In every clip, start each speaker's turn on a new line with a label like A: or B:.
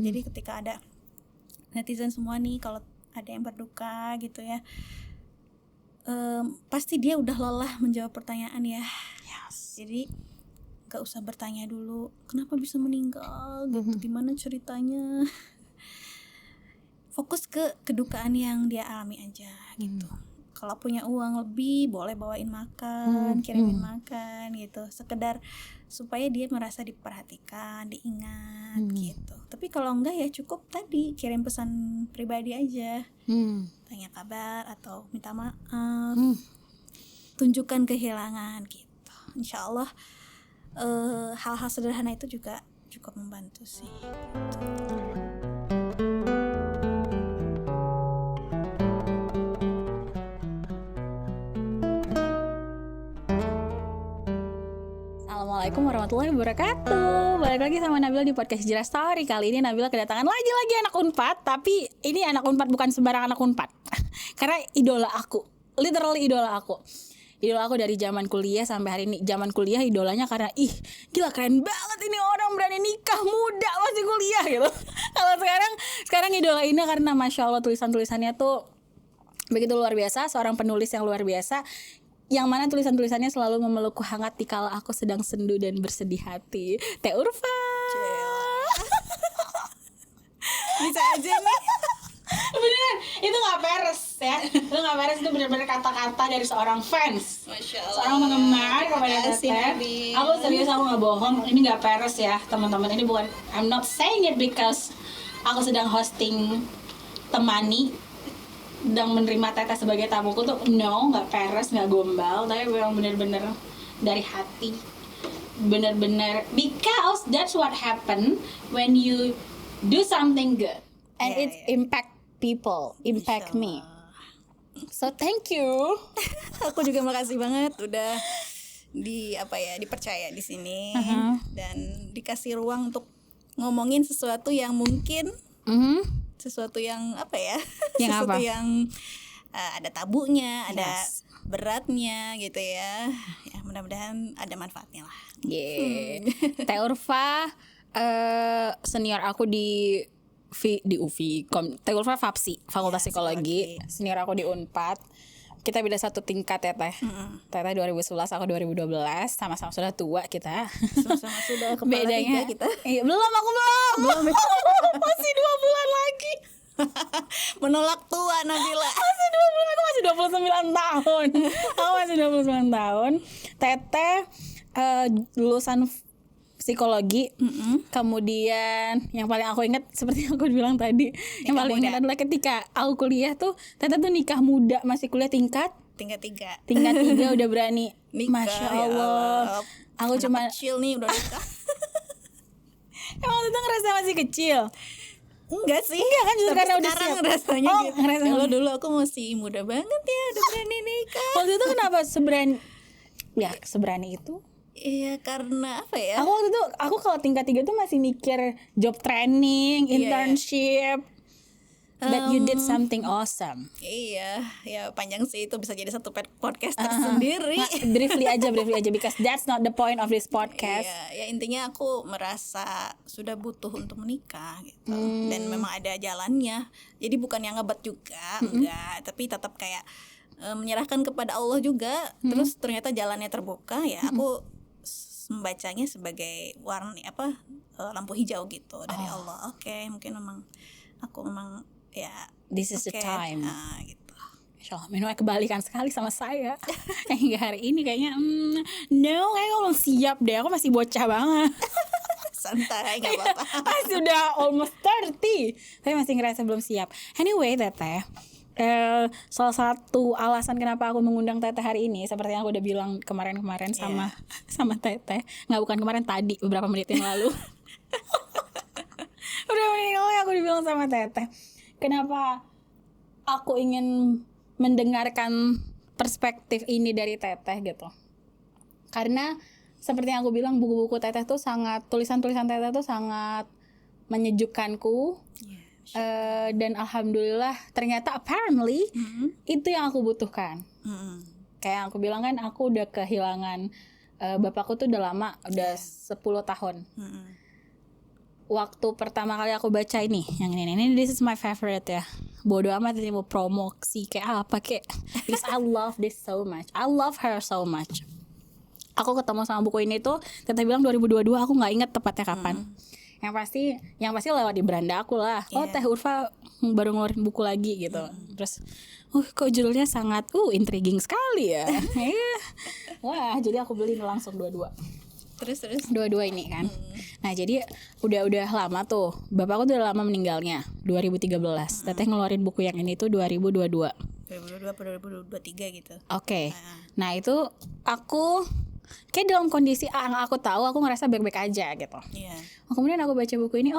A: Jadi ketika ada netizen semua nih, kalau ada yang berduka gitu ya, pasti dia udah lelah menjawab pertanyaan ya. Jadi gak usah bertanya dulu kenapa bisa meninggal gitu, gimana ceritanya. Fokus ke kedukaan yang dia alami aja gitu. Kalau punya uang lebih boleh bawain makan, kirimin makan gitu, sekedar supaya dia merasa diperhatikan, diingat gitu. Tapi kalau enggak ya cukup tadi kirim pesan pribadi aja, tanya kabar atau minta maaf, tunjukkan kehilangan gitu. Insya Allah hal-hal sederhana itu juga cukup membantu sih gitu.
B: Assalamualaikum warahmatullahi wabarakatuh. Balik lagi sama Nabila di podcast Hijrah Story. Kali ini Nabila kedatangan lagi anak Unpad. Tapi ini anak Unpad bukan sembarang anak Unpad. Karena idola aku, literally idola aku. Idola aku dari zaman kuliah sampai hari ini. Zaman kuliah idolanya karena gila keren banget ini orang berani nikah muda masih kuliah gitu. Kalau sekarang idola ini karena Masya Allah tulisannya tuh begitu luar biasa. Seorang penulis yang luar biasa, yang mana tulisan-tulisannya selalu memelukku hangat dikala aku sedang sendu dan bersedih hati. Teh Urfa.
A: Bisa aja nih.
B: Beneran, itu gak beres ya. Itu gak beres, itu bener-bener kata-kata dari seorang fans,
A: Masya Allah.
B: seorang penggemar kepada Teteh. Aku serius, aku gak bohong. Ini gak beres ya teman-teman. Ini bukan, I'm not saying it because aku sedang hosting temani dan menerima Teteh sebagai tamuku tuh, no, nggak peres, nggak gombal, tapi memang bener-bener dari hati, bener-bener, because that's what happen when you do something good and it impact people, impact me. So thank you.
A: Aku juga makasih banget udah dipercaya di sini dan dikasih ruang untuk ngomongin sesuatu yang mungkin sesuatu yang
B: Yang
A: sesuatu
B: apa?
A: yang ada tabunya, ada beratnya gitu ya. Ya mudah-mudahan ada manfaatnya lah.
B: Teh Urfa senior aku di UV. Teh Urfa FAPSI, Fakultas Psikologi. Senior aku di Unpad. Kita beda satu tingkat ya Teh. Teteh 2011, aku 2012. Sama-sama sudah tua kita.
A: Sama-sama sudah kepala
B: bedanya
A: tiga kita.
B: Iya, aku belum. Masih 2 bulan lagi.
A: Menolak tua Nabila.
B: Masih 2 bulan, aku masih 29 tahun. Teteh lulusan psikologi. Kemudian yang paling aku ingat seperti yang aku bilang tadi, yang paling ingat adalah ketika aku kuliah tuh Teteh tuh nikah muda, masih kuliah tingkat
A: 3
B: udah berani
A: nikah.
B: Masya Allah. Aku cuma
A: kecil nih udah nikah.
B: Emang itu ngerasa masih kecil?
A: Enggak sih.
B: Enggak kan, justru karena udah
A: sekarang
B: siap.
A: rasanya gitu.
B: Ngerasa
A: Kalau dulu aku masih muda banget ya, udah berani nikah.
B: Waktu itu kenapa seberani itu?
A: Iya karena apa ya?
B: Aku waktu itu, kalau tingkat 3 tuh masih mikir job training, internship. But you did something awesome.
A: Iya, ya panjang sih, itu bisa jadi satu podcast tersendiri.
B: Briefly aja because that's not the point of this podcast.
A: Iya, ya intinya aku merasa sudah butuh untuk menikah gitu. Dan memang ada jalannya. Jadi bukan yang ngebet juga, enggak, tapi tetap kayak menyerahkan kepada Allah juga. Terus ternyata jalannya terbuka, ya aku membacanya sebagai lampu hijau gitu dari Allah. Oke, mungkin aku ya
B: this is the time.
A: Gitu.
B: Insya Allah, minumnya kebalikan sekali sama saya. Hingga hari ini kayaknya kayaknya belum siap deh. Aku masih bocah banget.
A: Santai, gak apa-apa.
B: Masih udah almost 30, tapi masih ngerasa belum siap. Anyway, Teteh, salah satu alasan kenapa aku mengundang Teteh hari ini, seperti yang aku udah bilang kemarin sama Teteh, bukan kemarin, tadi beberapa menit yang lalu. Beberapa menit yang lalu aku dibilang sama Teteh, kenapa aku ingin mendengarkan perspektif ini dari Teteh gitu. Karena seperti yang aku bilang, buku-buku Teteh tuh tulisan-tulisan Teteh tuh sangat menyejukkanku. Dan alhamdulillah ternyata apparently itu yang aku butuhkan. Kayak yang aku bilang kan, aku udah kehilangan bapakku tuh udah lama, udah 10 tahun. waktu pertama kali aku baca ini, yang ini this is my favorite ya. Bodoh amat ini mau promosi kayak apa kayak, because I love this so much, I love her so much. Aku ketemu sama buku ini tuh, Teteh bilang 2022, aku nggak ingat tepatnya kapan. Yang pasti lewat di beranda aku lah. Oh, Teh Urfa baru ngeluarin buku lagi gitu. Terus, kok judulnya sangat intriguing sekali ya. Wah, jadi aku beli langsung dua-dua.
A: Terus
B: Dua-dua ini kan. Nah, jadi udah lama tuh. Bapakku tuh udah lama meninggalnya, 2013. Teteh ngeluarin buku yang ini tuh 2022
A: atau 2023 gitu.
B: Oke. Nah, itu aku kayak dalam kondisi yang aku tahu, aku ngerasa baik-baik aja gitu.
A: Iya.
B: Kemudian aku baca buku ini,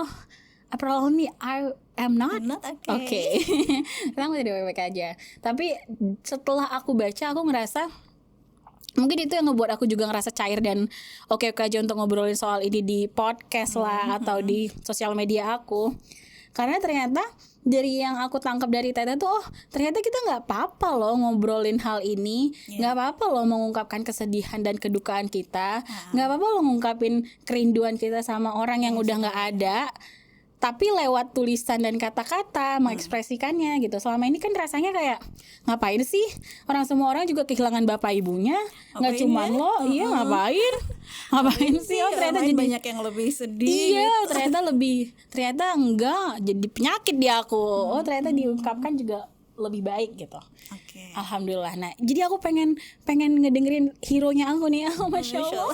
B: apparently I am not okay. Aku tidak baik-baik aja. Tapi setelah aku baca, aku ngerasa mungkin itu yang ngebuat aku juga ngerasa cair dan oke aja untuk ngobrolin soal ini di podcast lah atau di sosial media aku. Karena ternyata dari yang aku tangkap dari Teteh tuh, ternyata kita nggak apa-apa loh ngobrolin hal ini, nggak apa-apa loh mengungkapkan kesedihan dan kedukaan kita, nggak apa-apa loh ngungkapin kerinduan kita sama orang yang udah nggak ada. Tapi lewat tulisan dan kata-kata mengekspresikannya gitu. Selama ini kan rasanya kayak ngapain sih? Semua orang juga kehilangan bapak ibunya. Nggak cuma lo, iya ngapain sih? Ternyata jadi
A: banyak yang lebih sedih.
B: Iya, gitu. ternyata enggak jadi penyakit di aku. Ternyata diungkapkan juga lebih baik gitu.
A: Okay.
B: Alhamdulillah. Nah, jadi aku pengen ngedengerin hero-nya aku nih. Masya Allah.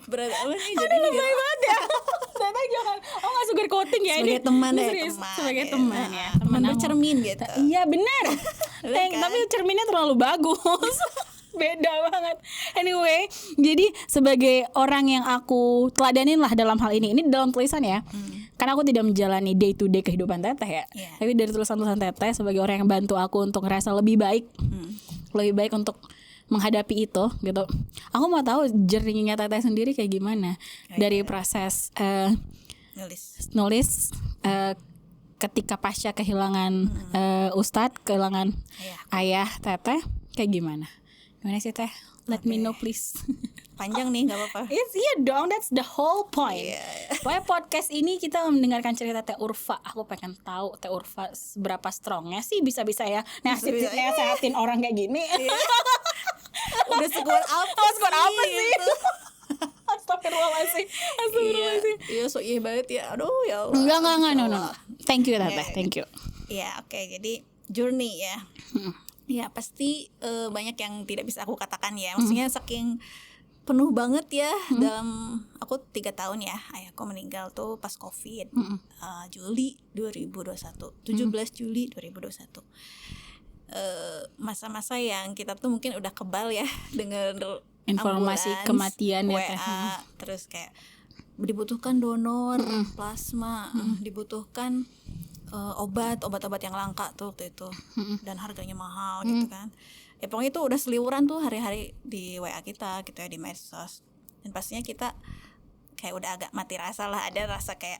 A: Berat apa nih
B: jadi lebay banget ya. Ternyata jangan nggak sugar coating ya
A: sebagai
B: ini.
A: Teman
B: sebagai teman ya.
A: Teman bercermin gitu.
B: Iya benar. Tapi cerminnya terlalu bagus. Beda banget. Anyway, jadi sebagai orang yang aku teladanin lah dalam hal ini dalam tulisan ya. Karena aku tidak menjalani day to day kehidupan Teteh ya. Tapi dari tulisan-tulisan Teteh sebagai orang yang bantu aku untuk ngerasa lebih baik. Lebih baik untuk menghadapi itu gitu. Aku mau tahu journey-nya Teteh sendiri kayak gimana dari proses nulis ketika pasca kehilangan Ustadz, kehilangan ayah Teteh kayak gimana? Gimana sih Teh? Let me know please.
A: Panjang nih, nggak apa-apa.
B: Iya dong, that's the whole point. Pokoknya podcast ini kita mendengarkan cerita Teh Urfa. Aku pengen tahu Teh Urfa seberapa strongnya sih bisa ya sehatin orang kayak gini.
A: Udah sekuat apa sih?
B: Gitu. Astagfirullahaladzim.
A: Iya, so iya banget ya. Aduh ya Allah.
B: Enggak, no. Thank you Teteh, thank you.
A: Iya, oke. Jadi journey ya. Ya pasti banyak yang tidak bisa aku katakan ya. Maksudnya saking penuh banget ya. Dalam aku 3 tahun ya, ayahku meninggal tuh pas COVID. Juli 2021, 17 Juli 2021. Masa-masa yang kita tuh mungkin udah kebal ya dengan
B: informasi
A: ambulans,
B: kematian ya
A: WA, terus kayak dibutuhkan donor plasma, dibutuhkan obat-obat yang langka tuh waktu itu, dan harganya mahal gitu kan. Ya pokoknya itu udah seliuran tuh hari-hari di WA kita gitu ya, di medsos. Dan pastinya kita kayak udah agak mati rasa lah, ada rasa kayak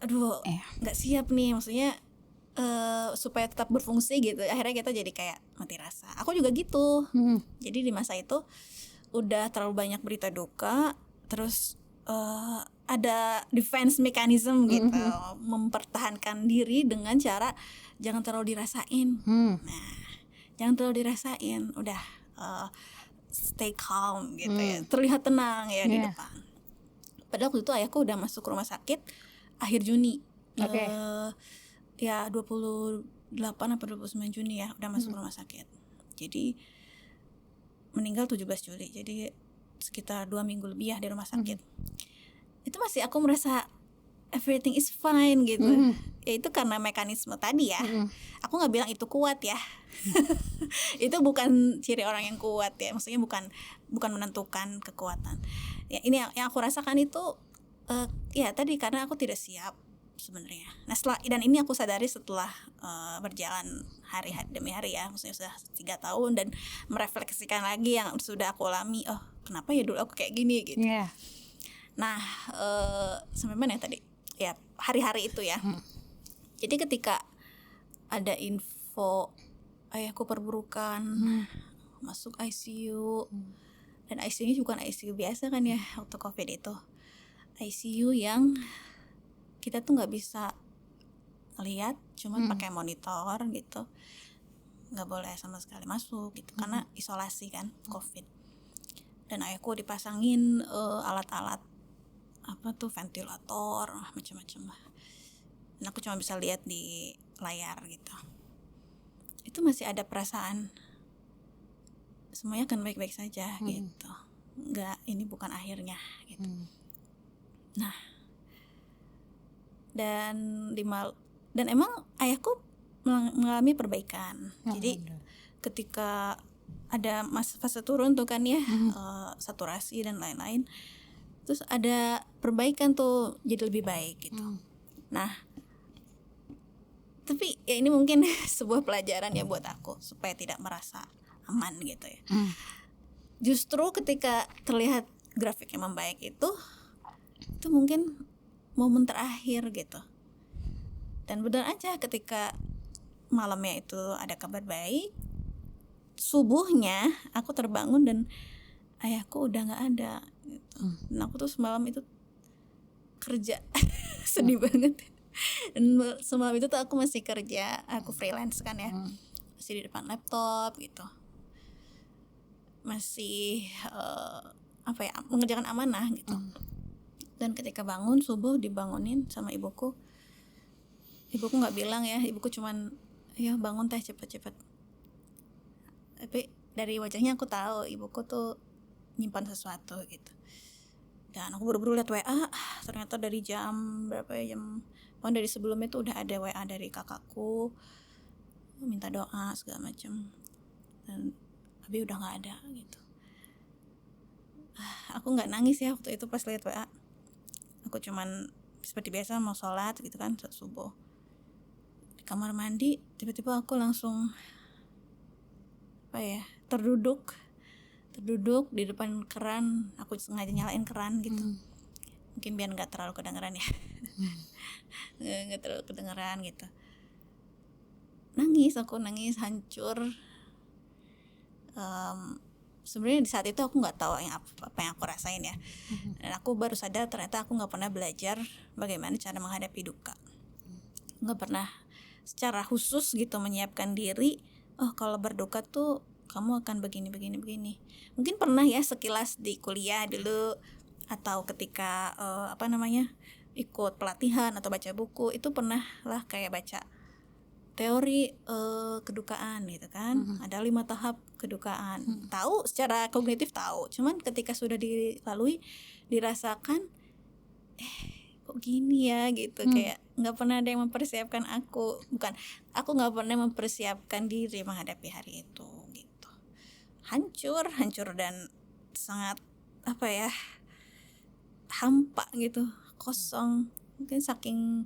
A: aduh nggak siap nih, maksudnya supaya tetap berfungsi gitu. Akhirnya kita jadi kayak mati rasa. Aku juga gitu. Jadi di masa itu udah terlalu banyak berita duka, terus ada defense mechanism gitu, mempertahankan diri dengan cara jangan terlalu dirasain. Nah, jangan terlalu dirasain, udah stay calm gitu ya, terlihat tenang ya di depan. Padahal waktu itu ayahku udah masuk rumah sakit akhir Juni. Ya 28 atau 29 Juni ya udah masuk rumah sakit. Jadi meninggal 17 Juli. Jadi sekitar 2 minggu lebih ya di rumah sakit. Itu masih aku merasa everything is fine gitu. Ya itu karena mekanisme tadi ya. Aku nggak bilang itu kuat ya. Itu bukan ciri orang yang kuat ya. Maksudnya bukan menentukan kekuatan. Ya ini yang aku rasakan itu ya tadi karena aku tidak siap sebenarnya. Nah dan ini aku sadari setelah berjalan hari demi hari ya, maksudnya sudah 3 tahun dan merefleksikan lagi yang sudah aku alami. Oh kenapa ya dulu aku kayak gini gitu. Nah sampai mana ya tadi? Ya hari-hari itu ya. Jadi ketika ada info ayahku perburukan, masuk ICU, dan ICU-nya bukan ICU biasa kan ya waktu COVID itu, ICU yang kita tuh nggak bisa lihat, cuman pakai monitor gitu, nggak boleh sama sekali masuk gitu karena isolasi kan COVID. Dan ayahku dipasangin alat-alat apa tuh, ventilator macam-macam lah. Dan aku cuma bisa lihat di layar gitu. Itu masih ada perasaan semuanya akan baik-baik saja gitu. Nggak, ini bukan akhirnya gitu. Nah, dan emang ayahku mengalami perbaikan. Jadi ketika ada fase turun tuh kan ya, saturasi dan lain-lain, terus ada perbaikan tuh, jadi lebih baik gitu. Nah, tapi ya ini mungkin sebuah pelajaran ya buat aku supaya tidak merasa aman gitu ya. Justru ketika terlihat grafiknya membaik itu mungkin momen terakhir gitu. Dan benar aja ketika malamnya itu ada kabar baik, subuhnya aku terbangun dan ayahku udah nggak ada gitu. Dan aku tuh semalam itu kerja sedih banget. Dan semalam itu tuh aku masih kerja, aku freelance kan ya, masih di depan laptop gitu, masih mengerjakan amanah gitu. Dan ketika bangun subuh dibangunin sama ibuku nggak bilang ya, ibuku cuman ya bangun teh cepet-cepet. Tapi dari wajahnya aku tahu ibuku tuh nyimpan sesuatu gitu. Dan aku buru-buru lihat WA, ternyata dari jam berapa ya, dari sebelumnya tuh udah ada WA dari kakakku minta doa segala macam. Dan Abi udah nggak ada gitu. Aku nggak nangis ya waktu itu pas lihat WA. Aku cuman seperti biasa mau sholat gitu kan, subuh di kamar mandi, tiba-tiba aku langsung terduduk di depan keran. Aku sengaja nyalain keran gitu, mungkin biar nggak terlalu kedengeran ya. Nggak terlalu kedengeran gitu. Aku nangis hancur. Sebenarnya di saat itu aku nggak tahu apa yang aku rasain ya. Dan aku baru sadar ternyata aku nggak pernah belajar bagaimana cara menghadapi duka. Nggak pernah secara khusus gitu menyiapkan diri. Oh, kalau berduka tuh kamu akan begini. Mungkin pernah ya sekilas di kuliah dulu, atau ketika ikut pelatihan atau baca buku, itu pernah lah kayak baca teori kedukaan gitu kan. Ada 5 tahap kedukaan. Tahu secara kognitif tahu, cuman ketika sudah dilalui, dirasakan kok gini ya gitu. Kayak nggak pernah ada yang mempersiapkan aku nggak pernah mempersiapkan diri menghadapi hari itu gitu. Hancur dan sangat hampa gitu, kosong. Mungkin saking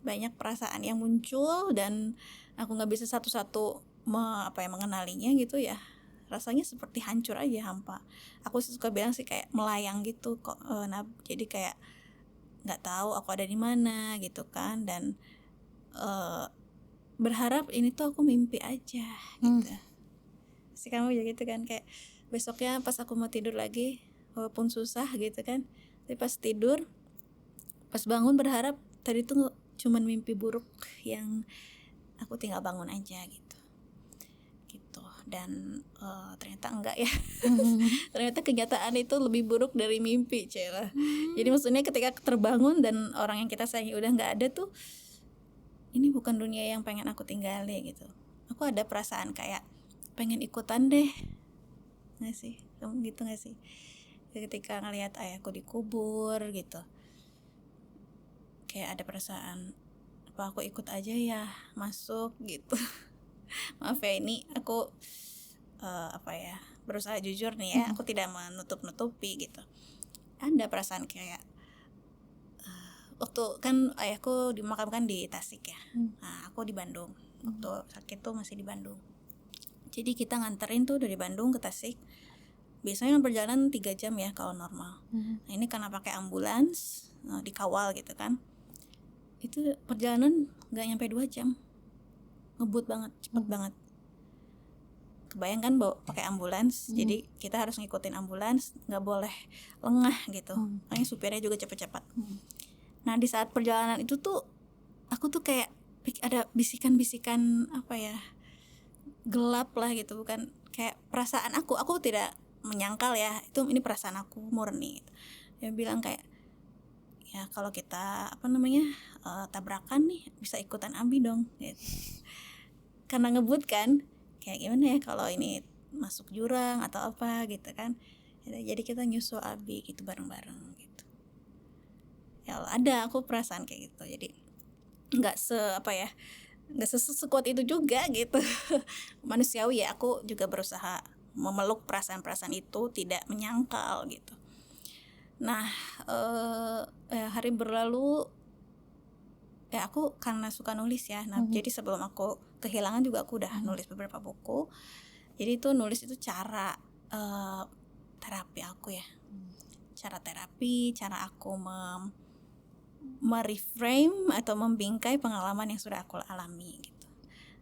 A: banyak perasaan yang muncul dan aku nggak bisa satu-satu mengenalinya gitu ya, rasanya seperti hancur aja, hampa. Aku suka bilang sih kayak melayang gitu kok. Jadi kayak nggak tahu aku ada di mana gitu kan. Dan berharap ini tuh aku mimpi aja gitu. Si kamu juga gitu kan, kayak besoknya pas aku mau tidur lagi, walaupun susah gitu kan, tapi pas tidur, pas bangun berharap tadi tuh cuman mimpi buruk yang aku tinggal bangun aja gitu. Dan ternyata enggak ya. Ternyata kenyataan itu lebih buruk dari mimpi, Cela. Jadi maksudnya ketika terbangun dan orang yang kita sayangi udah nggak ada tuh, ini bukan dunia yang pengen aku tinggali gitu. Aku ada perasaan kayak pengen ikutan deh, nggak sih? Kamu gitu nggak sih? Ketika ngelihat ayahku dikubur gitu, kayak ada perasaan apa aku ikut aja ya, masuk gitu. Maaf ya, ini aku berusaha jujur nih ya, aku tidak menutup-nutupi gitu. Ada perasaan kayak waktu kan ayahku dimakamkan di Tasik ya. Nah, aku di Bandung. Waktu sakit tuh masih di Bandung. Jadi kita nganterin tuh dari Bandung ke Tasik. Biasanya kan perjalanan 3 jam ya kalau normal. Nah, ini karena pakai ambulans, dikawal gitu kan. Itu perjalanan gak nyampe 2 jam. Ngebut banget, cepet banget. Kebayangkan bawa pakai ambulans, jadi kita harus ngikutin ambulans, nggak boleh lengah gitu. Makanya supirnya juga cepet-cepet. Nah di saat perjalanan itu tuh aku tuh kayak ada bisikan-bisikan apa ya, gelap lah gitu, bukan kayak perasaan aku tidak menyangkal ya itu ini perasaan aku murni gitu. Dia bilang kayak ya kalau kita apa namanya tabrakan nih bisa ikutan Abi dong gitu. Karena ngebut kan kayak gimana ya kalau ini masuk jurang atau apa gitu kan, jadi kita nyusul Abi gitu bareng-bareng gitu. Ya ada aku perasaan kayak gitu, jadi nggak sekuat itu juga gitu. Manusiawi ya, aku juga berusaha memeluk perasaan-perasaan itu, tidak menyangkal gitu. Nah hari berlalu aku karena suka nulis ya. Nah jadi sebelum aku kehilangan juga aku udah nulis beberapa buku. Jadi itu nulis itu cara terapi aku ya, cara terapi, cara aku mereframe atau membingkai pengalaman yang sudah aku alami gitu.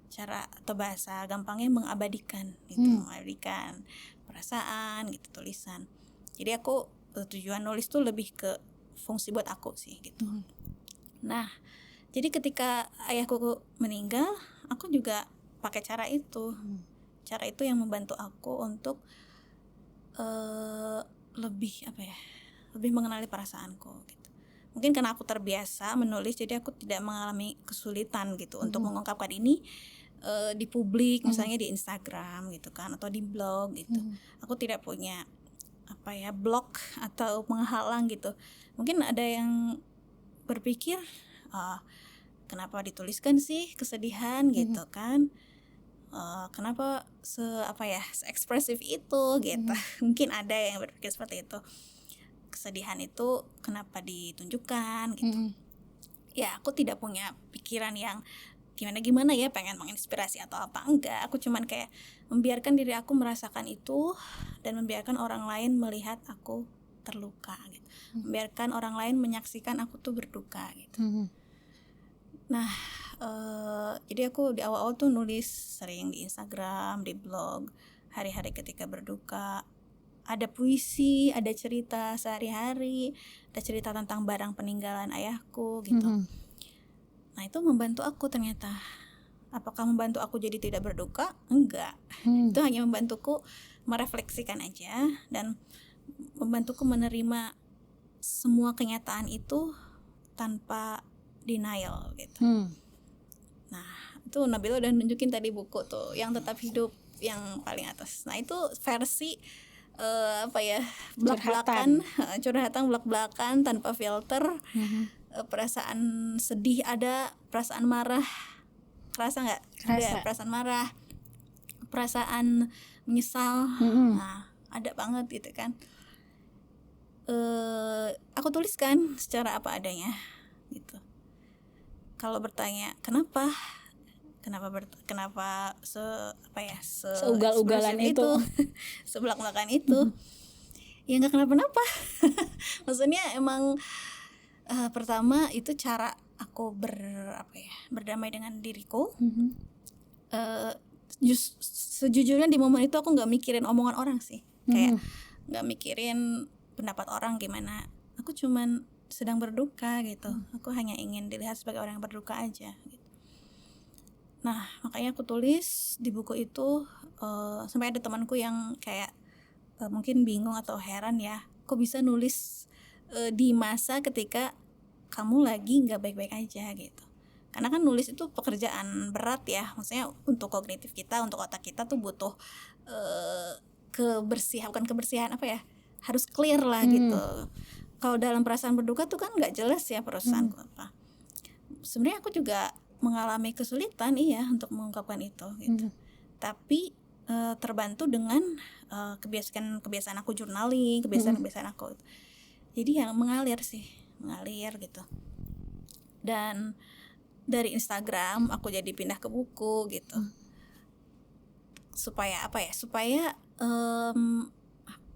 A: Cara atau bahasa gampangnya mengabadikan gitu, mengabadikan perasaan gitu, tulisan. Jadi aku tujuan nulis tuh lebih ke fungsi buat aku sih gitu. Nah jadi ketika ayahku meninggal, aku juga pakai cara itu. Cara itu yang membantu aku untuk lebih mengenali perasaanku gitu. Mungkin karena aku terbiasa menulis, jadi aku tidak mengalami kesulitan gitu untuk mengungkapkan ini di publik, misalnya di Instagram gitu kan, atau di blog gitu. Aku tidak punya blok atau penghalang gitu. Mungkin ada yang berpikir kenapa dituliskan sih kesedihan gitu kan, kenapa se-ekspresif itu gitu. Mungkin ada yang berpikir seperti itu, kesedihan itu kenapa ditunjukkan gitu. Ya aku tidak punya pikiran yang gimana ya pengen menginspirasi atau apa, enggak. Aku cuman kayak membiarkan diri aku merasakan itu dan membiarkan orang lain melihat aku terluka gitu. Membiarkan orang lain menyaksikan aku tuh berduka gitu. Nah jadi aku di awal-awal tuh nulis sering di Instagram, di blog, hari-hari ketika berduka. Ada puisi, ada cerita sehari-hari, ada cerita tentang barang peninggalan ayahku gitu. Nah itu membantu aku ternyata. Apakah membantu aku jadi tidak berduka? Enggak. Itu hanya membantuku merefleksikan aja dan membantuku menerima semua kenyataan itu tanpa denial gitu. Nah itu Nabila udah nunjukin tadi buku tuh yang Tetap Hidup yang paling atas. Nah itu versi belak-belakan, curhatan belak-belakan tanpa filter. Perasaan sedih ada, perasaan marah, kerasa nggak? Ada perasaan marah, perasaan menyesal, nah ada banget gitu kan. Aku tuliskan secara apa adanya gitu. Kalau bertanya kenapa
B: seugal-ugalan itu
A: sebelak-belakan itu, ya nggak kenapa-napa. Maksudnya emang pertama itu cara aku berdamai dengan diriku. Sejujurnya di momen itu aku nggak mikirin omongan orang sih, kayak nggak mikirin pendapat orang gimana. Aku cuman sedang berduka gitu. Aku hanya ingin dilihat sebagai orang yang berduka aja gitu. Nah makanya aku tulis di buku itu. Sampai ada temanku yang kayak mungkin bingung atau heran ya, kok bisa nulis di masa ketika kamu lagi nggak baik-baik aja gitu. Karena kan nulis itu pekerjaan berat ya, maksudnya untuk kognitif kita, untuk otak kita tuh butuh kebersihan harus clear lah gitu. Kalau dalam perasaan berduka tuh kan nggak jelas ya perasaanku apa. Sebenarnya aku juga mengalami kesulitan untuk mengungkapkan itu gitu. Tapi terbantu dengan kebiasaan aku journaling, kebiasaan aku. Jadi yang mengalir gitu. Dan dari Instagram aku jadi pindah ke buku gitu. Supaya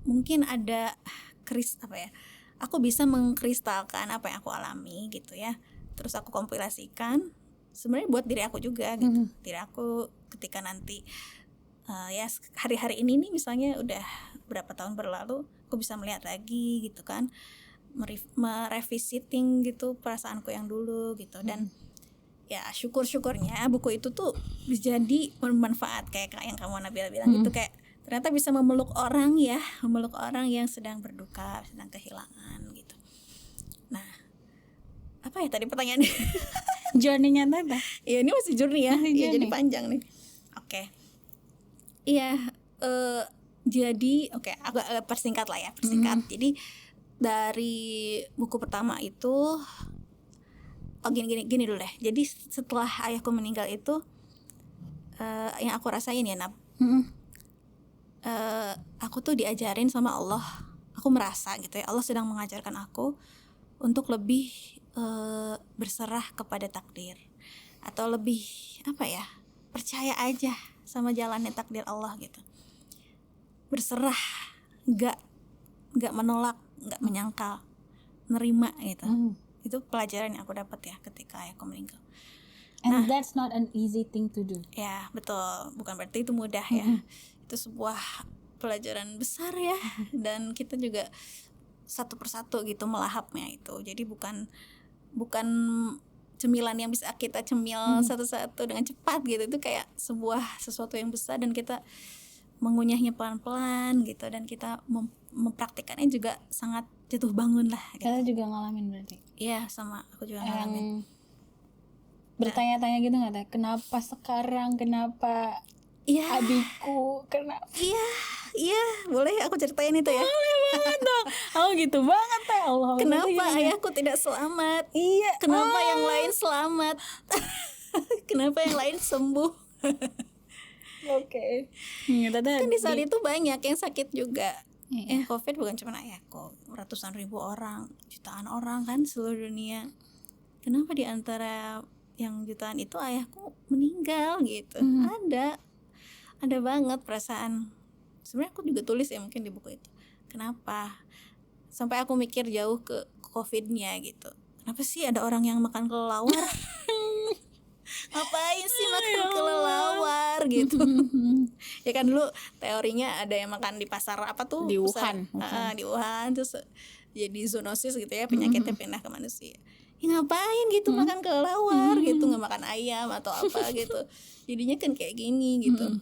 A: mungkin ada aku bisa mengkristalkan apa yang aku alami gitu ya. Terus aku kompilasikan sebenarnya buat diri aku juga gitu. Diri aku ketika nanti hari-hari ini nih misalnya udah berapa tahun berlalu, aku bisa melihat lagi gitu kan, merevisiting gitu perasaanku yang dulu gitu. Dan ya syukurnya buku itu tuh jadi bermanfaat kayak yang kamu Nabila bilang gitu, kayak ternyata bisa memeluk orang yang sedang berduka, sedang kehilangan gitu. Nah, apa ya tadi pertanyaannya?
B: Journey-nya Tata.
A: Iya, ini masih journey ya.
B: Masih
A: Iya,
B: journey.
A: jadi panjang nih. Oke. Iya, jadi agak persingkat lah ya, Jadi dari buku pertama itu gini dulu deh. Jadi setelah ayahku meninggal itu yang aku rasain ya, Nab. Aku tuh diajarin sama Allah. Aku merasa gitu ya, Allah sedang mengajarkan aku untuk lebih berserah kepada takdir, atau lebih percaya aja sama jalannya takdir Allah gitu. Berserah, nggak menolak, nggak menyangkal, nerima gitu. Itu pelajaran yang aku dapat ya ketika ayahku meninggal.
B: And that's not an easy thing to do.
A: Ya betul, bukan berarti itu mudah ya. Itu sebuah pelajaran besar ya, dan kita juga satu persatu gitu melahapnya itu. Jadi bukan cemilan yang bisa kita cemil satu-satu dengan cepat gitu. Itu kayak sesuatu yang besar, dan kita mengunyahnya pelan-pelan gitu, dan kita mempraktikannya juga sangat jatuh bangun lah gitu.
B: Kita juga ngalamin berarti.
A: Iya, sama aku juga ngalamin.
B: Bertanya-tanya gitu nggak Teh? Kenapa sekarang? Kenapa abiku? Kenapa?
A: Iya, boleh aku ceritain itu ya?
B: Boleh banget dong. Oh gitu banget Teh. Allah.
A: Kenapa ayahku tidak selamat?
B: Iya.
A: Kenapa yang lain selamat? Kenapa yang lain sembuh?
B: Oke. Kan
A: di saat itu banyak yang sakit juga. COVID bukan cuma ayahku, ratusan ribu orang, jutaan orang kan seluruh dunia. Kenapa di antara yang jutaan itu ayahku meninggal gitu? Ada banget perasaan. Sebenarnya aku juga tulis ya mungkin di buku itu. Kenapa? Sampai aku mikir jauh ke COVID-nya gitu. Kenapa sih ada orang yang makan kelelawar? Ngapain sih makan kelelawar gitu? Ya kan dulu teorinya ada yang makan di pasar apa tuh?
B: Di Wuhan.
A: Di Wuhan terus jadi zoonosis gitu ya, penyakitnya pindah ke manusia. Ya ngapain gitu makan kelelawar gitu, nggak makan ayam atau apa gitu. Jadinya kan kayak gini gitu.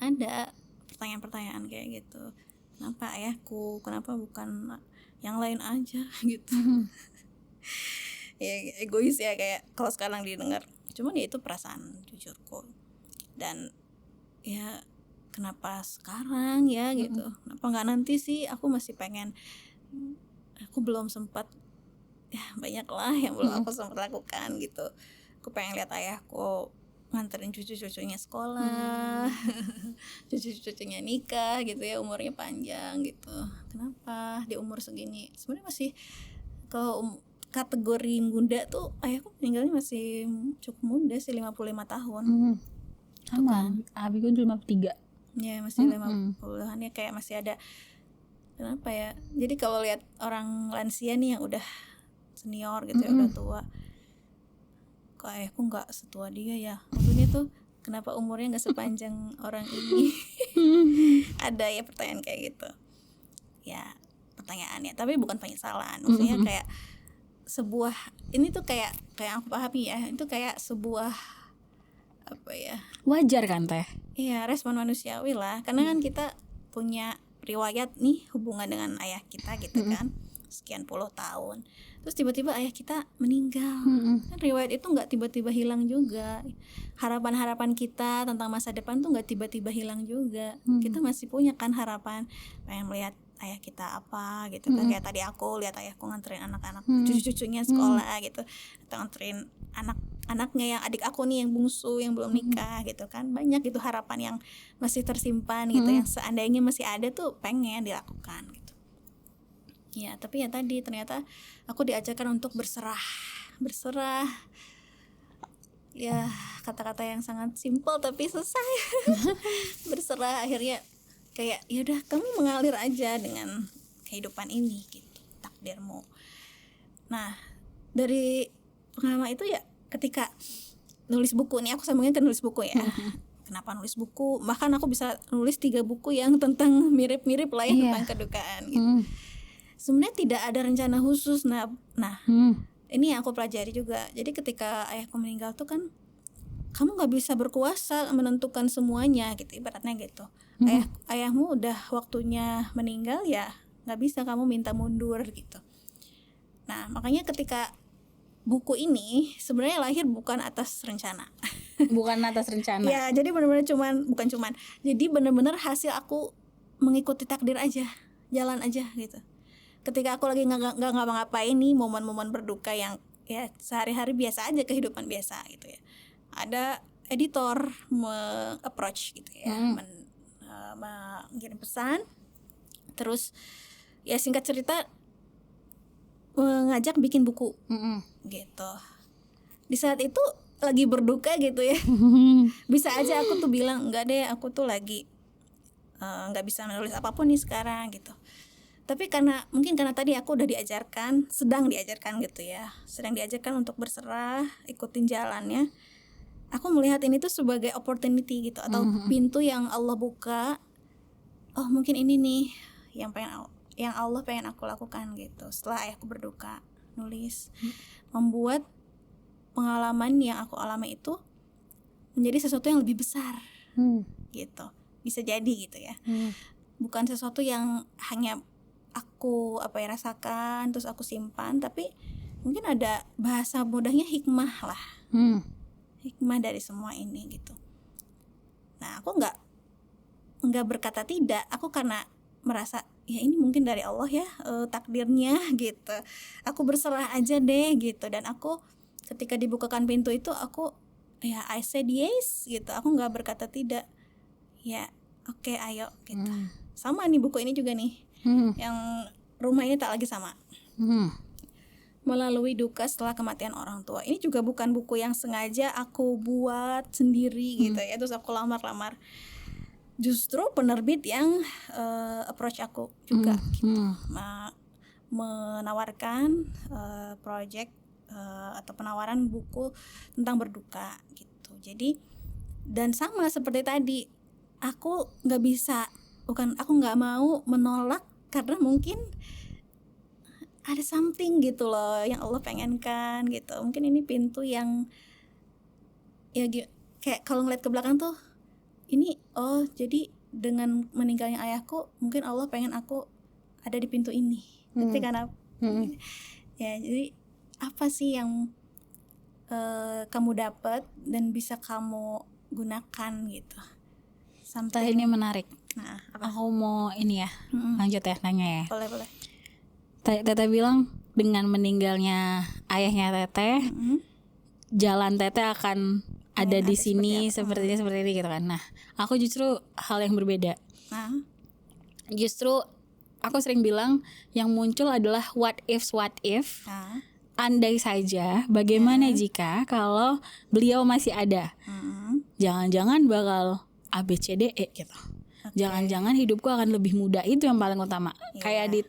A: Ada pertanyaan-pertanyaan kayak gitu. Kenapa ayahku? Kenapa bukan yang lain aja gitu? Ya egois ya kayak kalau sekarang didengar. Cuman ya itu perasaan jujurku. Dan ya kenapa sekarang ya gitu? Kenapa nggak nanti sih? Aku masih pengen. Aku belum sempat. Ya banyak lah yang belum aku sempat lakukan gitu. Aku pengen lihat ayahku nganterin cucu-cucunya sekolah, cucu-cucunya nikah gitu ya, umurnya panjang gitu. Kenapa di umur segini? Sebenarnya masih kalau kategori muda tuh ayahku meninggalnya masih cukup muda sih, 55 tahun.
B: Sama, abiku 53.
A: Ya masih 50-an ya, kayak masih ada. Kenapa ya? Jadi kalau lihat orang lansia nih yang udah senior gitu ya, udah tua, kok ayahku nggak setua dia ya? Maksudnya tuh kenapa umurnya nggak sepanjang orang ini? Ada ya pertanyaan kayak gitu. Ya pertanyaannya, tapi bukan penyesalan. Maksudnya kayak sebuah, ini tuh kayak aku pahami ya, itu kayak sebuah apa ya?
B: Wajar kan Teh?
A: Iya, respon manusiawi lah. Karena kan kita punya riwayat nih hubungan dengan ayah kita gitu kan, sekian puluh tahun. Terus tiba-tiba ayah kita meninggal. Kan riwayat itu nggak tiba-tiba hilang juga. Harapan-harapan kita tentang masa depan tuh nggak tiba-tiba hilang juga. Kita masih punya kan harapan, pengen melihat ayah kita apa gitu kan. Kayak tadi aku lihat ayahku nganterin anak-anak cucu-cucunya sekolah gitu, atau nganterin anak-anaknya yang adik aku nih yang bungsu yang belum nikah gitu kan. Banyak gitu harapan yang masih tersimpan gitu, yang seandainya masih ada tuh pengen dilakukan gitu. Ya tapi ya tadi ternyata aku diajarkan untuk berserah. Ya kata-kata yang sangat simpel tapi susah ya. Berserah, akhirnya kayak yaudah kamu mengalir aja dengan kehidupan ini gitu, takdirmu. Nah dari pengalaman itu ya ketika nulis buku nih, aku sambungin ke nulis buku ya. Kenapa nulis buku? Bahkan aku bisa nulis 3 buku yang tentang mirip-mirip lah ya, tentang kedukaan gitu. sebenarnya tidak ada rencana khusus. Nah, ini yang aku pelajari juga. Jadi ketika ayahku meninggal tuh kan, kamu nggak bisa berkuasa menentukan semuanya gitu, ibaratnya gitu. Ayahmu udah waktunya meninggal, ya nggak bisa kamu minta mundur gitu. Nah, makanya ketika buku ini sebenarnya lahir bukan atas rencana.
B: Bukan atas rencana.
A: Ya, jadi benar-benar jadi benar-benar hasil aku mengikuti takdir aja, jalan aja gitu. Ketika aku lagi nggak ngapa-ngapain nih, momen-momen berduka yang ya sehari-hari biasa aja, kehidupan biasa gitu ya, ada editor approach gitu ya, mengirim pesan, terus ya singkat cerita ngajak bikin buku gitu. Di saat itu lagi berduka gitu ya, bisa aja aku tuh bilang enggak deh, aku tuh lagi nggak bisa menulis apapun nih sekarang gitu. Tapi mungkin karena tadi aku udah sedang diajarkan gitu ya, sedang diajarkan untuk berserah, ikutin jalannya. Aku melihat ini tuh sebagai opportunity gitu, atau pintu yang Allah buka. Oh, mungkin ini nih yang Allah pengen aku lakukan gitu. Setelah ayahku berduka, nulis, membuat pengalaman yang aku alami itu menjadi sesuatu yang lebih besar gitu. Bisa jadi gitu ya. Bukan sesuatu yang hanya aku rasakan terus aku simpan, tapi mungkin ada bahasa mudahnya hikmah lah. Hikmah dari semua ini gitu. Nah, aku nggak berkata tidak. Aku karena merasa ya ini mungkin dari Allah ya, takdirnya gitu. Aku berserah aja deh gitu. Dan aku ketika dibukakan pintu itu, aku ya I said yes gitu. Aku nggak berkata tidak. Ya oke, ayo gitu. Sama nih buku ini juga nih, yang rumah ini tak lagi sama. Melalui duka setelah kematian orang tua. Ini juga bukan buku yang sengaja aku buat sendiri gitu ya, terus aku lamar-lamar. Justru penerbit yang approach aku juga gitu. Menawarkan project atau penawaran buku tentang berduka gitu. Jadi, dan sama seperti tadi, aku nggak mau menolak karena mungkin ada something gitu loh yang Allah pengenkan gitu. Mungkin ini pintu yang ya kayak kalau ngeliat ke belakang tuh, ini jadi dengan meninggalnya ayahku mungkin Allah pengen aku ada di pintu ini. Tapi karena ya, jadi apa sih yang kamu dapat dan bisa kamu gunakan gitu.
B: Sampai ini menarik.
A: Nah, apa?
B: Aku mau ini ya, lanjut ya, nanya ya.
A: Boleh.
B: Teteh bilang dengan meninggalnya ayahnya Teteh, jalan Teteh akan ada di sini seperti ini gitu kan. Nah, aku justru hal yang berbeda. Justru aku sering bilang yang muncul adalah what if. Andai saja, bagaimana jika kalau beliau masih ada? Jangan-jangan bakal ABCDE gitu. Jangan-jangan hidupku akan lebih mudah, itu yang paling utama. Kayak di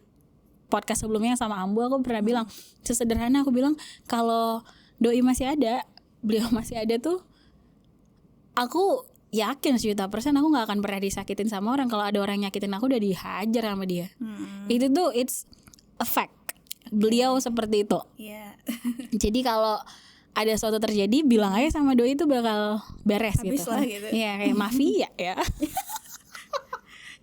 B: podcast sebelumnya sama Ambu, aku pernah bilang sesederhana, aku bilang kalau doi masih ada, beliau masih ada tuh, aku yakin 100% aku nggak akan pernah disakitin sama orang. Kalau ada orang nyakitin aku, udah dihajar sama dia. Itu tuh it's a fact. Beliau seperti itu. Jadi kalau ada sesuatu terjadi, bilang aja sama doi itu bakal beres. Habis gitu. Gitu. Iya, kayak mafia ya.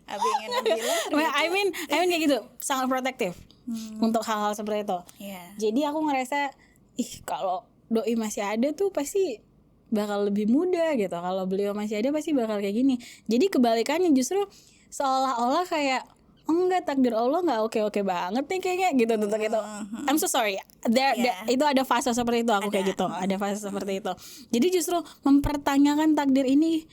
B: I mean kayak gitu, sangat protektif untuk hal-hal seperti itu. Jadi aku ngerasa kalau doi masih ada tuh pasti bakal lebih mudah gitu. Kalau beliau masih ada pasti bakal kayak gini. Jadi kebalikannya, justru seolah-olah kayak enggak, takdir Allah nggak oke banget nih kayaknya gitu. I'm so sorry. Itu ada fase seperti itu aku kayak gitu. Ada fase seperti itu. Jadi justru mempertanyakan takdir ini.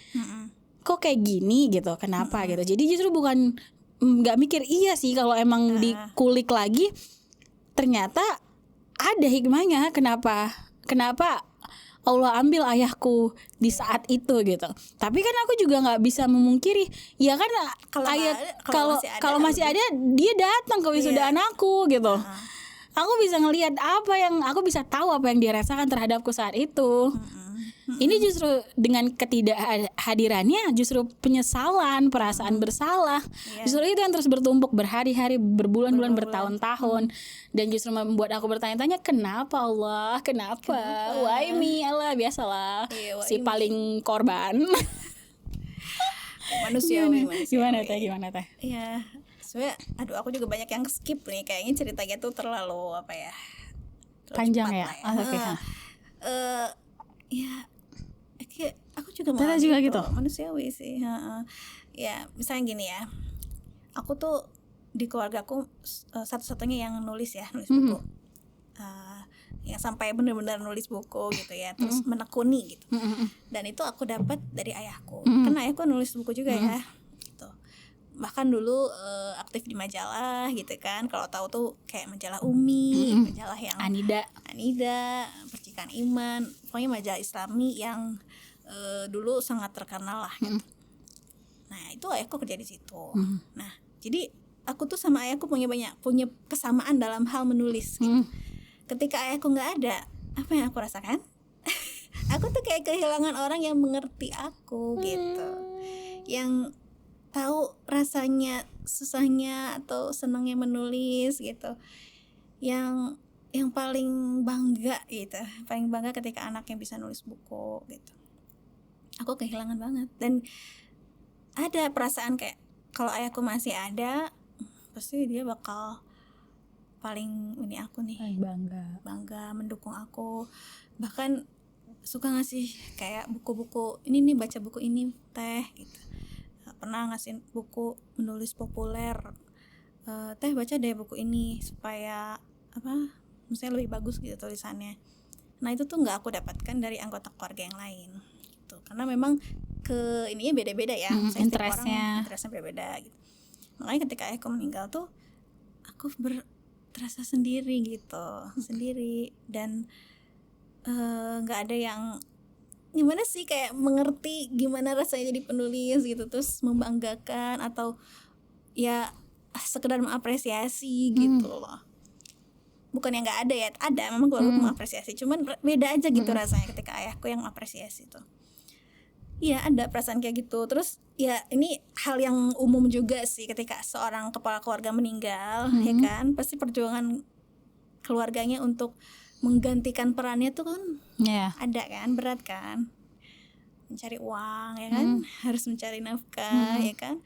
B: Kok kayak gini gitu, kenapa gitu. Jadi justru bukan nggak mikir iya sih, kalau emang dikulik lagi ternyata ada hikmahnya. Kenapa Allah ambil ayahku di saat itu gitu. Tapi kan aku juga nggak bisa memungkiri, ya kan kalau masih ada dia datang ke wisudaan aku gitu. aku bisa ngelihat aku bisa tahu apa yang dia rasakan terhadapku saat itu. Ini justru dengan ketidakhadirannya justru penyesalan, perasaan bersalah. Justru itu yang terus bertumpuk berhari-hari, berbulan-bulan, bertahun-tahun. Dan justru membuat aku bertanya-tanya, kenapa Allah? Kenapa? Why me? Allah, biasalah. Si paling korban.
A: Manusiawi.
B: Gimana teh?
A: Iya, sebenarnya aduh aku juga banyak yang skip nih, kayaknya ceritanya tuh terlalu apa ya, terlalu
B: Panjang
A: cepat
B: ya?
A: lah
B: Oh, oke.
A: Ya kayak aku juga
B: Tata
A: mengalami
B: juga
A: itu,
B: gitu?
A: manusiawi sih. Ya misalnya gini ya, aku tuh di keluarga aku satu-satunya yang nulis buku. Yang sampai benar-benar nulis buku gitu ya, terus menekuni gitu. Dan itu aku dapat dari ayahku. Kan ayahku nulis buku juga ya. Gitu. Bahkan dulu aktif di majalah gitu kan. Kalau tahu tuh kayak majalah Umi, majalah yang Anida, Percikan Iman, pokoknya majalah Islami yang dulu sangat terkenal lah gitu. Nah, itu ayahku kerja di situ. Nah, jadi aku tuh sama ayahku punya kesamaan dalam hal menulis gitu. Ketika ayahku nggak ada, apa yang aku rasakan? Aku tuh kayak kehilangan orang yang mengerti aku gitu, yang tahu rasanya susahnya atau senangnya menulis gitu, yang paling bangga gitu, paling bangga ketika anaknya bisa nulis buku gitu. Aku kehilangan banget, dan ada perasaan kayak kalau ayahku masih ada, pasti dia bakal paling ini aku nih, bangga mendukung aku, bahkan suka ngasih kayak buku-buku ini nih, baca buku ini teh gitu. Pernah ngasih buku menulis populer, teh baca deh buku ini supaya misalnya lebih bagus gitu tulisannya. Nah itu tuh nggak aku dapatkan dari anggota keluarga yang lain gitu, karena memang ininya beda-beda ya,
B: interestnya
A: beda-beda gitu. Makanya ketika ayahku meninggal tuh aku terasa sendiri gitu, sendiri, dan nggak ada yang gimana sih kayak mengerti gimana rasanya jadi penulis gitu, terus membanggakan atau ya sekedar mengapresiasi gitu loh. Bukan yang nggak ada ya, ada memang keluarga mengapresiasi, cuman beda aja gitu rasanya ketika ayahku yang mengapresiasi tuh. Iya, ada perasaan kayak gitu. Terus ya ini hal yang umum juga sih ketika seorang kepala keluarga meninggal, ya kan, pasti perjuangan keluarganya untuk menggantikan perannya tuh kan ada kan, berat kan, mencari uang ya kan, harus mencari nafkah ya kan.